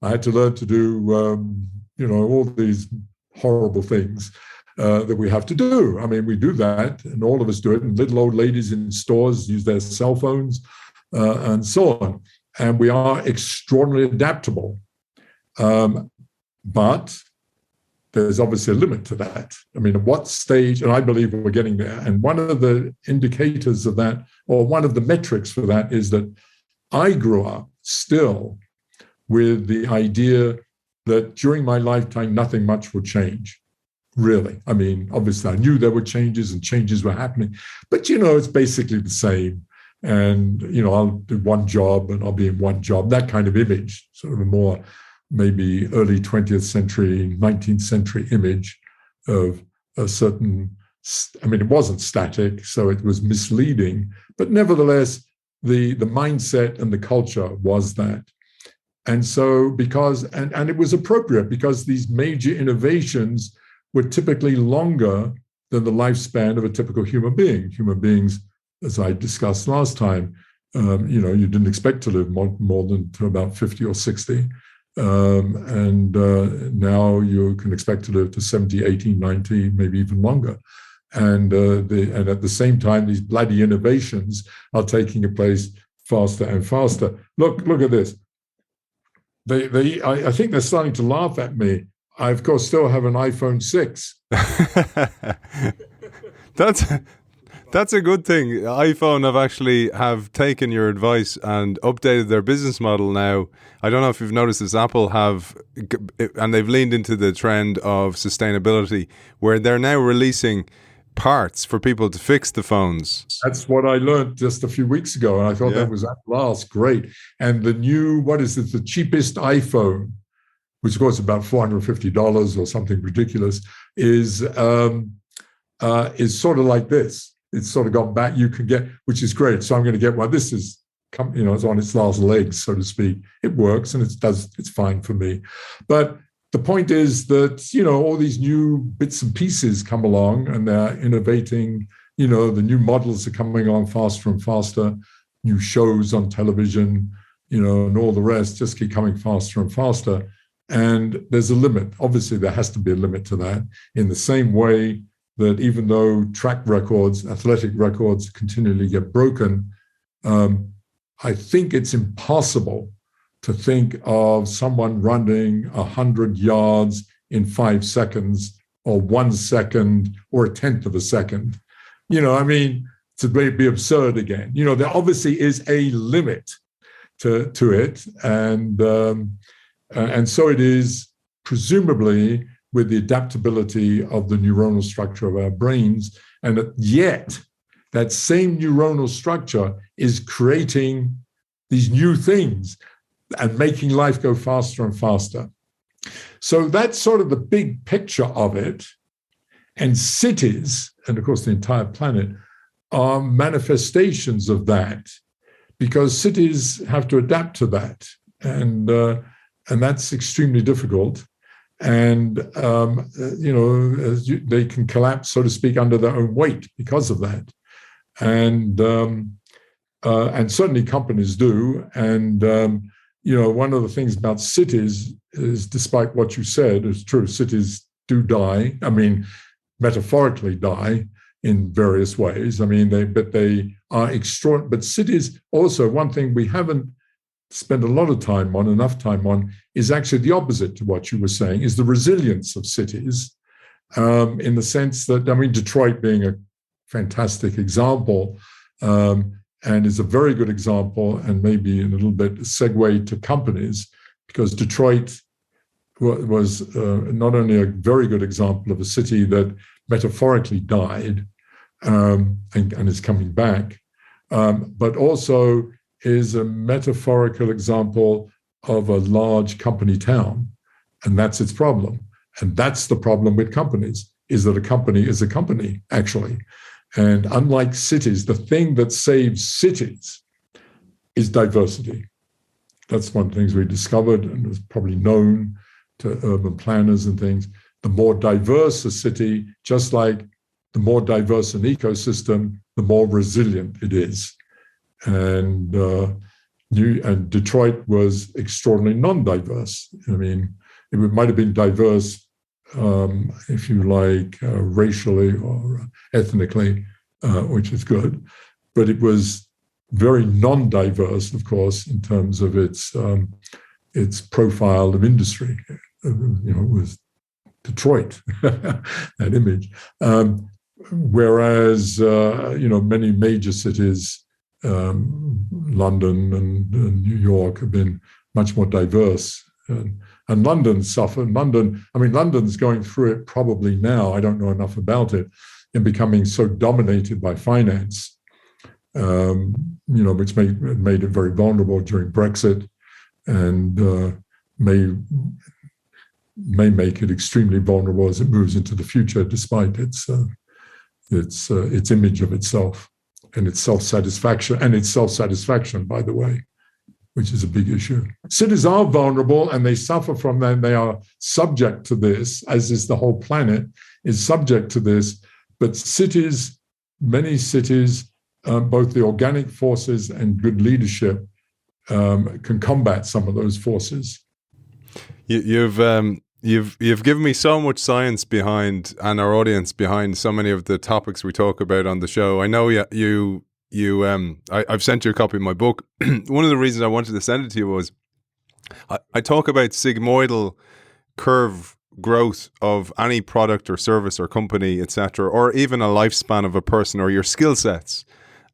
C: I had to learn to do, all these horrible things that we have to do. I mean, we do that, and all of us do it. And little old ladies in stores use their cell phones and so on. And we are extraordinarily adaptable. But there's obviously a limit to that. I mean, at what stage, and I believe we're getting there. And one of the indicators of that, or one of the metrics for that, is that I grew up still with the idea that during my lifetime, nothing much would change, really. I mean, obviously, I knew there were changes and changes were happening, but, it's basically the same. And, I'll do one job and I'll be in one job, that kind of image, sort of a more maybe early 20th century, 19th century image of a certain, I mean, it wasn't static, so it was misleading, but nevertheless, the mindset and the culture was that. And so and it was appropriate because these major innovations were typically longer than the lifespan of a typical human being. Human beings, as I discussed last time, you didn't expect to live more than to about 50 or 60. Now you can expect to live to 70, 80, 90, maybe even longer. And at the same time, these bloody innovations are taking place faster and faster. Look at this. I think they're starting to laugh at me. I, of course, still have an iPhone 6.
B: That's a good thing. iPhone have taken your advice and updated their business model now. I don't know if you've noticed this, Apple have, and they've leaned into the trend of sustainability, where they're now releasing parts for people to fix the phones.
C: That's what I learned just a few weeks ago, and I thought that was at last great. And the new, the cheapest iPhone, which of course is about $450 or something ridiculous, is sort of like this. It's sort of gone back. You can get, which is great. So I'm going to get one. This is, it's on its last legs, so to speak. It works and it's fine for me. But the point is that, all these new bits and pieces come along and they're innovating, the new models are coming on faster and faster, new shows on television, and all the rest just keep coming faster and faster. And there's a limit. Obviously, there has to be a limit to that, in the same way that even though track records, athletic records continually get broken, I think it's impossible to think of someone running 100 yards in 5 seconds or 1 second or a tenth of a second. To be absurd again. There obviously is a limit to it. And so it is presumably with the adaptability of the neuronal structure of our brains. And yet that same neuronal structure is creating these new things and making life go faster and faster. So that's sort of the big picture of it. And cities, and of course the entire planet, are manifestations of that, because cities have to adapt to that. And that's extremely difficult. And, they can collapse, so to speak, under their own weight because of that. And certainly companies do. And, one of the things about cities is, despite what you said, it's true, cities do die. I mean, metaphorically die, in various ways. I mean, they are extraordinary. But cities also, one thing we haven't spent a lot of time on, enough time on, is actually the opposite to what you were saying, is the resilience of cities, in the sense that, I mean, Detroit being a fantastic example, and is a very good example, and maybe in a little bit segue to companies, because Detroit was not only a very good example of a city that metaphorically died and is coming back, but also is a metaphorical example of a large company town, and that's its problem. And that's the problem with companies, is that a company is a company, actually. And unlike cities, the thing that saves cities is diversity. That's one of the things we discovered, and was probably known to urban planners and things. The more diverse a city, just like the more diverse an ecosystem, the more resilient it is. And Detroit was extraordinarily non-diverse. I mean, it might have been diverse, if you like, racially or ethnically, which is good, but it was very non-diverse, of course, in terms of its profile of industry. It was Detroit, that image. Whereas, many major cities, London and New York, have been much more diverse. And London suffered. London's going through it probably now. I don't know enough about it, in becoming so dominated by finance, which made it very vulnerable during Brexit, and may make it extremely vulnerable as it moves into the future, despite its image of itself and its self-satisfaction, by the way, which is a big issue. Cities are vulnerable, and they suffer from that. They are subject to this, as is the whole planet, is subject to this. But cities, many cities, both the organic forces and good leadership, can combat some of those forces.
B: You've given me so much science behind, and our audience behind, so many of the topics we talk about on the show. I know I've sent you a copy of my book. One of the reasons I wanted to send it to you was I talk about sigmoidal curve growth of any product or service or company, etc., or even a lifespan of a person or your skill sets,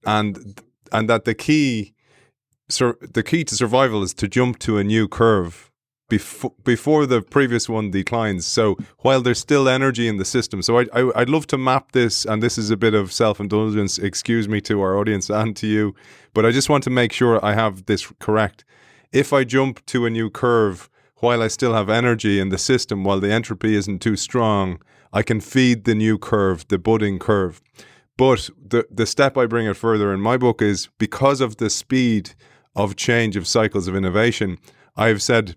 B: and that the key to survival is to jump to a new curve before the previous one declines. So while there's still energy in the system, so I'd love to map this, and this is a bit of self-indulgence, excuse me, to our audience and to you, but I just want to make sure I have this correct. If I jump to a new curve while I still have energy in the system, while the entropy isn't too strong, I can feed the new curve, the budding curve. But the step I bring it further in my book is, because of the speed of change of cycles of innovation, I've said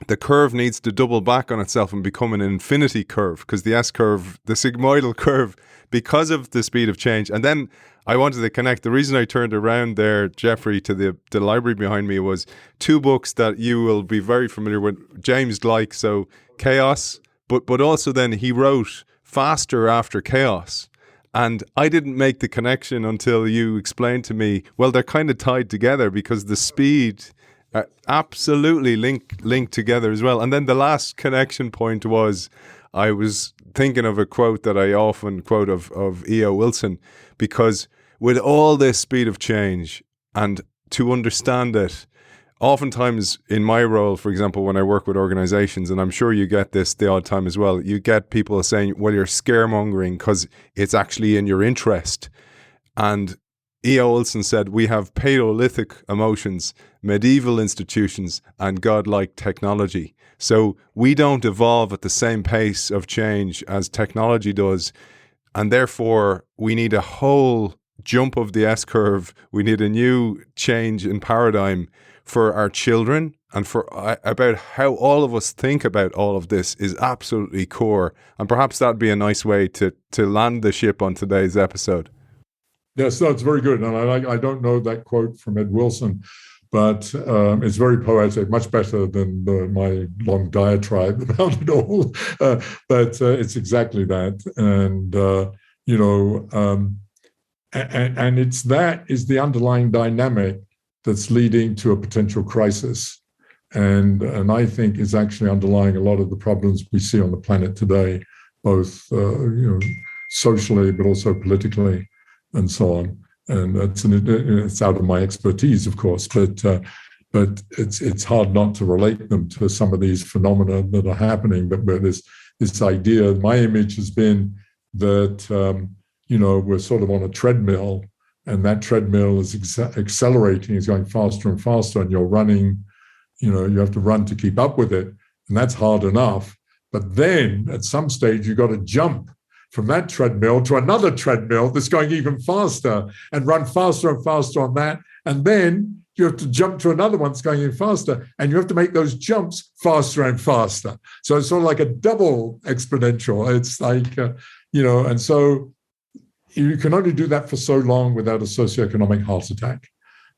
B: the curve needs to double back on itself and become an infinity curve, because the S-curve, the sigmoidal curve, because of the speed of change. And then I wanted to connect. The reason I turned around there, Geoffrey, to the library behind me was two books that you will be very familiar with. James Gleick, so Chaos, but also then he wrote Faster After Chaos. And I didn't make the connection until you explained to me, well, they're kind of tied together because the speed absolutely linked together as well. And then the last connection point was, I was thinking of a quote that I often quote of E.O. Wilson, because with all this speed of change, and to understand it, oftentimes in my role, for example, when I work with organizations, and I'm sure you get this the odd time as well, you get people saying, well, you're scaremongering because it's actually in your interest. And E.O. Wilson said, we have Paleolithic emotions, medieval institutions, and godlike technology. So we don't evolve at the same pace of change as technology does. And therefore, we need a whole jump of the S-curve. We need a new change in paradigm for our children, and for about how all of us think about all of this is absolutely core. And perhaps that'd be a nice way to land the ship on today's episode.
C: Yes, that's very good. And I don't know that quote from Ed Wilson, but it's very poetic, much better than my long diatribe about it all. But it's exactly that. And, And it's that is the underlying dynamic that's leading to a potential crisis, and I think is actually underlying a lot of the problems we see on the planet today, both socially but also politically, and so on. And it's out of my expertise, of course, but it's hard not to relate them to some of these phenomena that are happening. But where this idea, my image has been that we're sort of on a treadmill, and that treadmill is accelerating, is going faster and faster, and you're running, you have to run to keep up with it, and that's hard enough. But then at some stage, you've got to jump from that treadmill to another treadmill that's going even faster, and run faster and faster on that. And then you have to jump to another one that's going even faster, and you have to make those jumps faster and faster. So it's sort of like a double exponential. It's like, and so you can only do that for so long without a socioeconomic heart attack.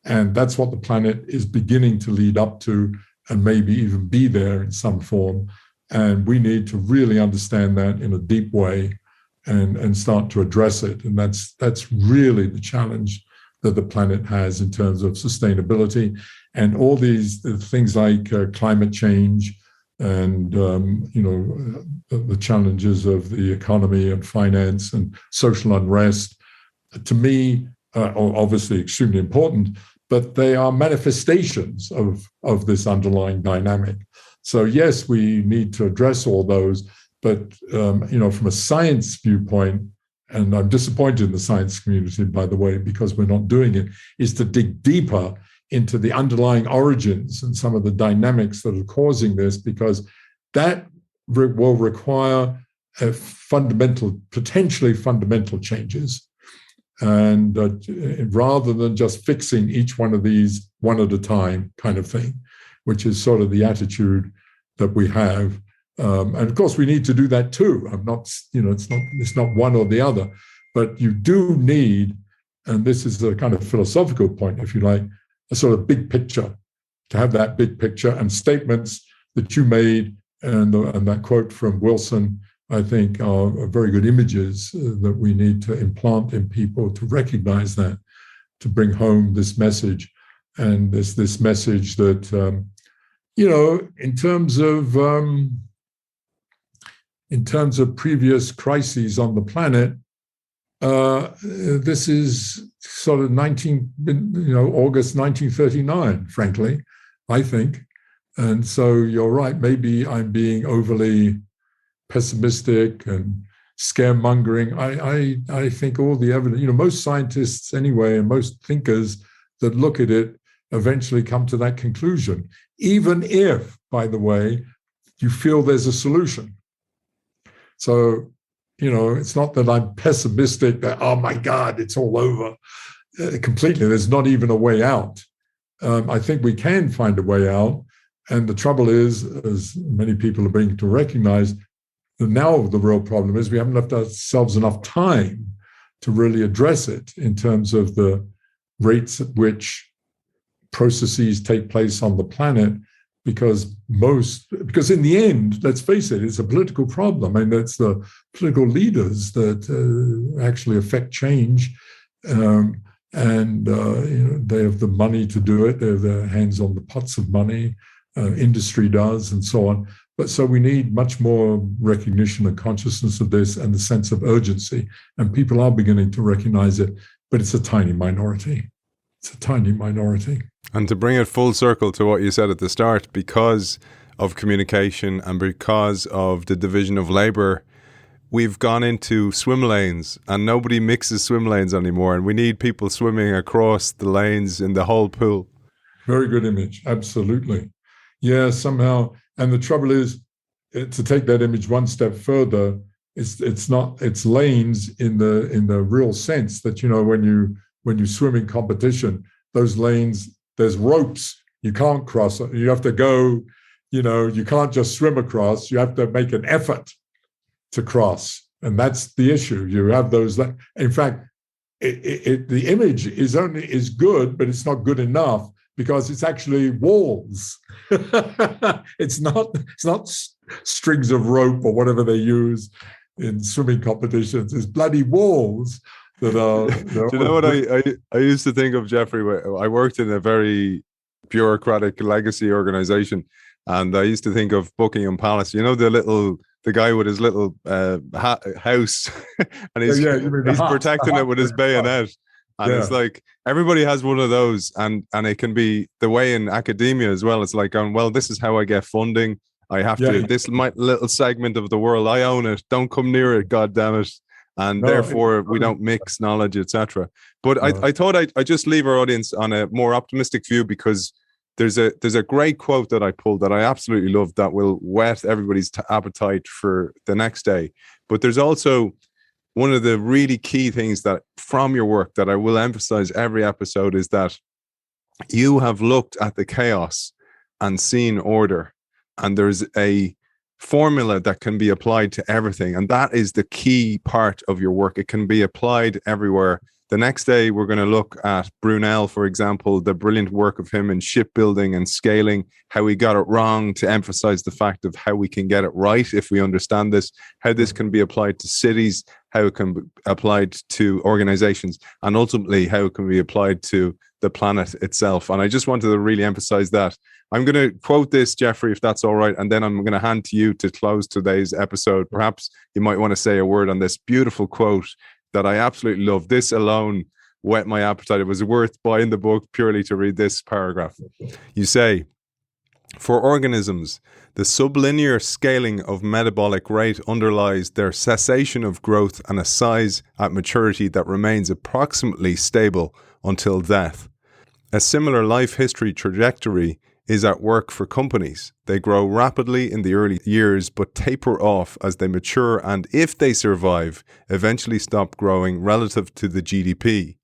C: And that's what the planet is beginning to lead up to, and maybe even be there in some form. And we need to really understand that in a deep way and start to address it. And that's really the challenge that the planet has in terms of sustainability. And all these things like climate change and the challenges of the economy and finance and social unrest, to me, are obviously extremely important, but they are manifestations of this underlying dynamic. So yes, we need to address all those, but from a science viewpoint, and I'm disappointed in the science community, by the way, because we're not doing it, is to dig deeper into the underlying origins and some of the dynamics that are causing this, because that will require potentially fundamental changes. And rather than just fixing each one of these one at a time kind of thing, which is sort of the attitude that we have. And of course, we need to do that too. It's not one or the other, but you do need, and this is a kind of philosophical point, if you like, a sort of big picture, to have that big picture, and statements that you made and that quote from Wilson, I think, are very good images that we need to implant in people to recognize that, to bring home this message. And this message that, in terms of previous crises on the planet, this is sort of August 1939, frankly, I think. And so you're right, maybe I'm being overly pessimistic and scaremongering. I think all the evidence, most scientists anyway, and most thinkers that look at it eventually come to that conclusion, even if, by the way, you feel there's a solution. So, it's not that I'm pessimistic that, oh my God, it's all over completely. There's not even a way out. I think we can find a way out. And the trouble is, as many people are beginning to recognize, that now the real problem is we haven't left ourselves enough time to really address it in terms of the rates at which processes take place on the planet, because in the end, let's face it, it's a political problem. I mean, it's the political leaders that actually affect change, and they have the money to do it. They have their hands on the pots of money. Industry does, and so on. But so we need much more recognition and consciousness of this, and the sense of urgency. And people are beginning to recognize it, but it's a tiny minority. It's a tiny minority.
B: And to bring it full circle to what you said at the start, because of communication and because of the division of labour, we've gone into swim lanes, and nobody mixes swim lanes anymore. And we need people swimming across the lanes in the whole pool.
C: Very good image. Absolutely. Yeah, somehow. And the trouble is, to take that image one step further, it's lanes in the real sense that, when you swim in competition, those lanes, there's ropes. You can't cross it. You have to go, you can't just swim across. You have to make an effort to cross. And that's the issue. You have those. In fact, the image is good, but it's not good enough, because it's actually walls. It's not strings of rope or whatever they use. in swimming competitions is bloody walls that are.
B: Do you know what I used to think of, Geoffrey? I worked in a very bureaucratic legacy organization, and I used to think of Buckingham Palace. You know, the guy with his little house, and he's protecting it with his bayonet. And it's like everybody has one of those, and it can be the way in academia as well. It's like, well, this is how I get funding. I have to. This is my little segment of the world. I own it. Don't come near it. God damn it. And therefore, we don't mix knowledge, etc. But I thought I'd just leave our audience on a more optimistic view, because there's a great quote that I pulled that I absolutely love that will whet everybody's appetite for the next day. But there's also one of the really key things that from your work that I will emphasize every episode is that you have looked at the chaos and seen order. And there's a formula that can be applied to everything. And that is the key part of your work. It can be applied everywhere. The next day, we're going to look at Brunel, for example, the brilliant work of him in shipbuilding and scaling, how he got it wrong, to emphasize the fact of how we can get it right if we understand this, how this can be applied to cities, how it can be applied to organizations, and ultimately how it can be applied to the planet itself. And I just wanted to really emphasize that. I'm going to quote this, Geoffrey, if that's all right, and then I'm going to hand to you to close today's episode. Perhaps you might want to say a word on this beautiful quote that I absolutely love. This alone whet my appetite. It was worth buying the book purely to read this paragraph. You say, for organisms, the sublinear scaling of metabolic rate underlies their cessation of growth and a size at maturity that remains approximately stable until death. A similar life history trajectory is at work for companies. They grow rapidly in the early years, but taper off as they mature, and if they survive, eventually stop growing relative to the GDP.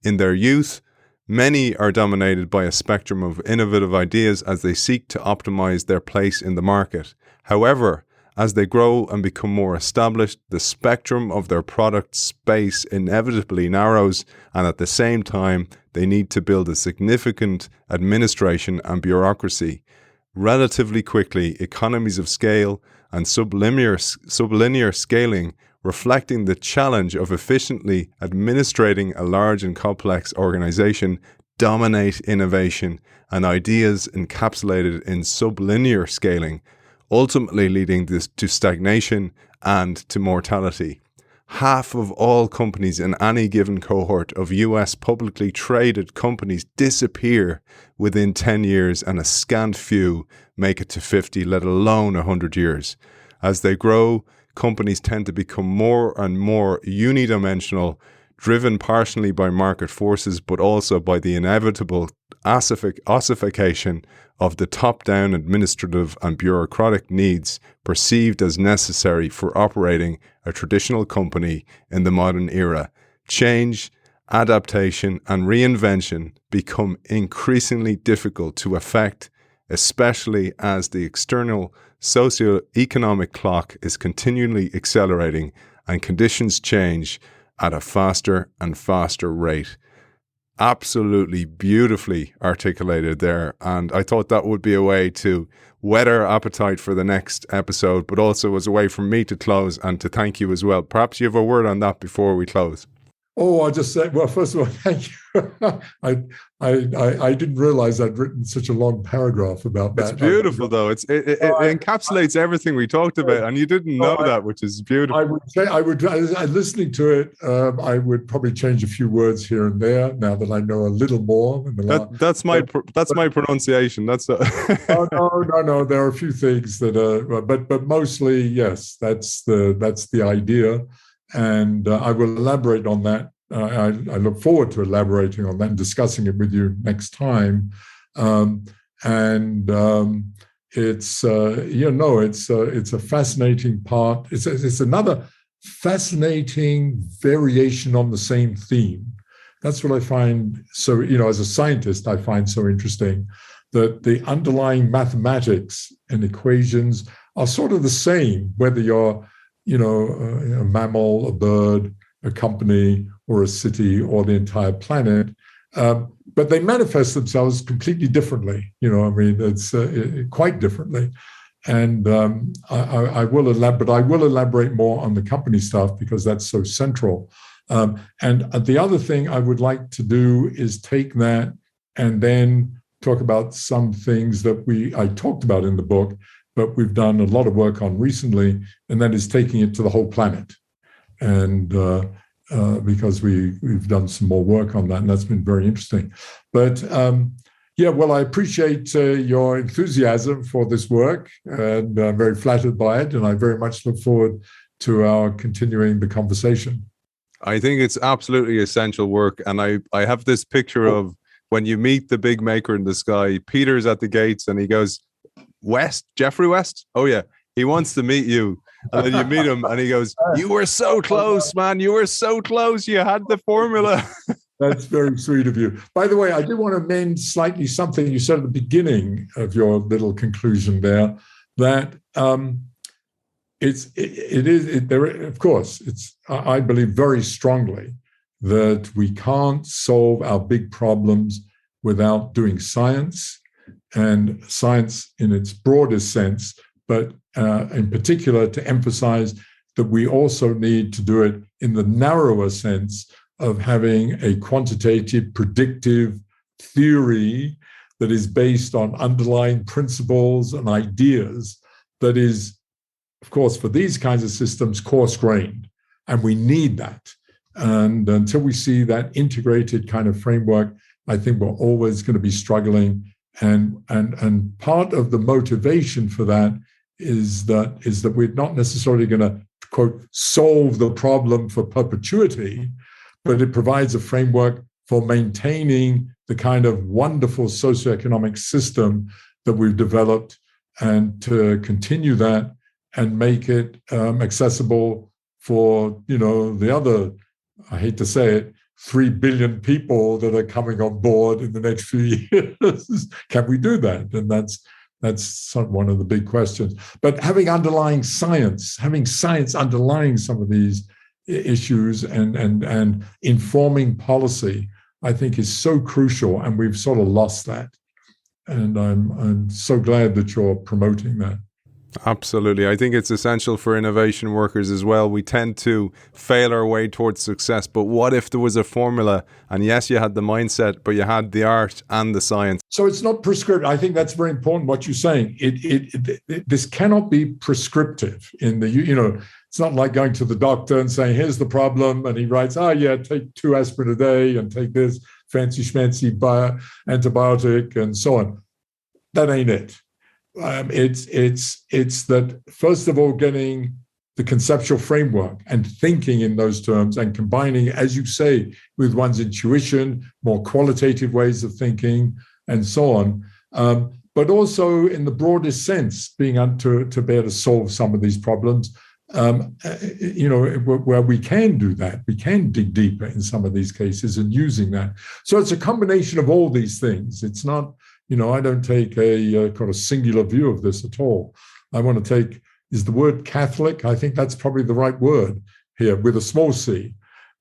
B: In their youth, many are dominated by a spectrum of innovative ideas as they seek to optimize their place in the market. However, as they grow and become more established, the spectrum of their product space inevitably narrows, and at the same time, they need to build a significant administration and bureaucracy. Relatively quickly, economies of scale and sublinear scaling, reflecting the challenge of efficiently administrating a large and complex organization, dominate innovation and ideas encapsulated in sublinear scaling, ultimately leading to stagnation and to mortality. Half of all companies in any given cohort of US publicly traded companies disappear within 10 years, and a scant few make it to 50, let alone 100 years. As they grow, companies tend to become more and more unidimensional, driven partially by market forces, but also by the inevitable ossification of the top-down administrative and bureaucratic needs perceived as necessary for operating a traditional company in the modern era. Change, adaptation, and reinvention become increasingly difficult to effect, especially as the external socio-economic clock is continually accelerating and conditions change at a faster and faster rate. Absolutely beautifully articulated there. And I thought that would be a way to whet our appetite for the next episode, but also was a way for me to close and to thank you as well. Perhaps you have a word on that before we close.
C: Oh, I just said, well, first of all, thank you. I didn't realize I'd written such a long paragraph about that.
B: It's beautiful, though. It encapsulates everything we talked about, and you didn't know that, which is beautiful.
C: I would listening to it, I would probably change a few words here and there now that I know a little more.
B: That's my pronunciation. That's
C: no. There are a few things that are, but mostly yes. That's the idea. And I will elaborate on that. I look forward to elaborating on that and discussing it with you next time. It's a fascinating part. It's another fascinating variation on the same theme. That's what I find so, as a scientist, I find so interesting, that the underlying mathematics and equations are sort of the same, whether you're a mammal, a bird, a company, or a city, or the entire planet. But they manifest themselves completely differently. It's quite differently. And I will elaborate, but I will elaborate more on the company stuff because that's so central. And the other thing I would like to do is take that and then talk about some things that I talked about in the book, but we've done a lot of work on recently, and that is taking it to the whole planet. And because we've done some more work on that, and that's been very interesting. But yeah, well, I appreciate your enthusiasm for this work, and I'm very flattered by it, and I very much look forward to our continuing the conversation.
B: I think it's absolutely essential work, and I have this picture of when you meet the big maker in the sky. Peter's at the gates, and he goes, "West, Geoffrey West? Oh yeah, he wants to meet you." And then you meet him, and he goes, "You were so close, man. You were so close. You had the formula."
C: That's very sweet of you. By the way, I do want to amend slightly something you said at the beginning of your little conclusion there, that of course, I believe very strongly that we can't solve our big problems without doing science, and science in its broadest sense, but in particular to emphasize that we also need to do it in the narrower sense of having a quantitative predictive theory that is based on underlying principles and ideas that is, of course, for these kinds of systems, coarse-grained. And we need that. And until we see that integrated kind of framework, I think we're always going to be struggling. And part of the motivation for that is that we're not necessarily going to, quote, solve the problem for perpetuity, but it provides a framework for maintaining the kind of wonderful socioeconomic system that we've developed, and to continue that and make it accessible for, the other, I hate to say it, 3 billion people that are coming on board in the next few years. Can we do that? And that's one of the big questions. But having science underlying some of these issues and informing policy, I think is so crucial, and we've sort of lost that. And I'm so glad that you're promoting that.
B: Absolutely. I think it's essential for innovation workers as well. We tend to fail our way towards success, but what if there was a formula, and yes, you had the mindset, but you had the art and the science?
C: So it's not prescriptive. I think that's very important what you're saying. This cannot be prescriptive in the, it's not like going to the doctor and saying, here's the problem, and he writes, take 2 aspirin a day and take this fancy schmancy antibiotic and so on. That ain't it. It's that, first of all, getting the conceptual framework and thinking in those terms and combining, as you say, with one's intuition, more qualitative ways of thinking and so on. But also in the broadest sense, being able to be able to solve some of these problems, where we can do that. We can dig deeper in some of these cases and using that. So it's a combination of all these things. It's not, I don't take a kind of singular view of this at all. I want to take, is the word Catholic? I think that's probably the right word here, with a small c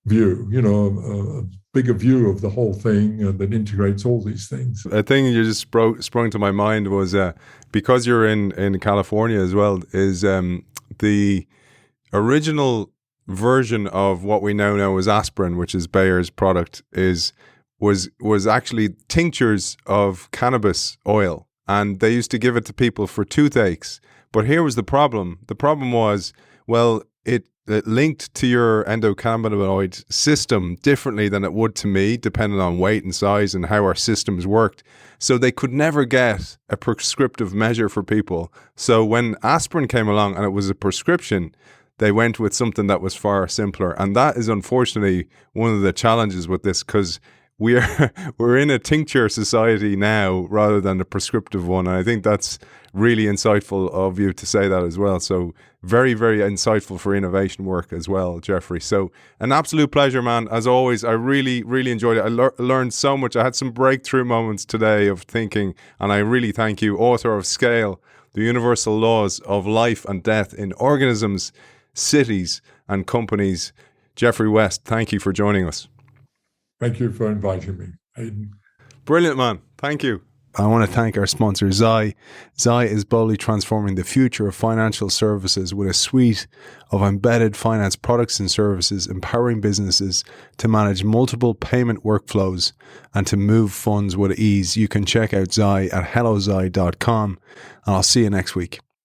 C: view, a bigger view of the whole thing that integrates all these things.
B: A thing you just sprung to my mind was, because you're in California as well, is the original version of what we now know as aspirin, which is Bayer's product, was actually tinctures of cannabis oil, and they used to give it to people for toothaches. But here was the problem. The problem was, well, it linked to your endocannabinoid system differently than it would to me, depending on weight and size and how our systems worked. So they could never get a prescriptive measure for people. So when aspirin came along and it was a prescription, they went with something that was far simpler. And that is unfortunately one of the challenges with this, because we're in a tincture society now rather than a prescriptive one. And I think that's really insightful of you to say that as well. So very, very insightful for innovation work as well, Geoffrey. So an absolute pleasure, man. As always, I really, really enjoyed it. I learned so much. I had some breakthrough moments today of thinking, and I really thank you. Author of Scale, The Universal Laws of Life and Death in Organisms, Cities and Companies. Geoffrey West, thank you for joining us.
C: Thank you for inviting me, Aidan.
B: Brilliant, man. Thank you. I want to thank our sponsor, Zai. Zai is boldly transforming the future of financial services with a suite of embedded finance products and services, empowering businesses to manage multiple payment workflows and to move funds with ease. You can check out Zai at hellozai.com, and I'll see you next week.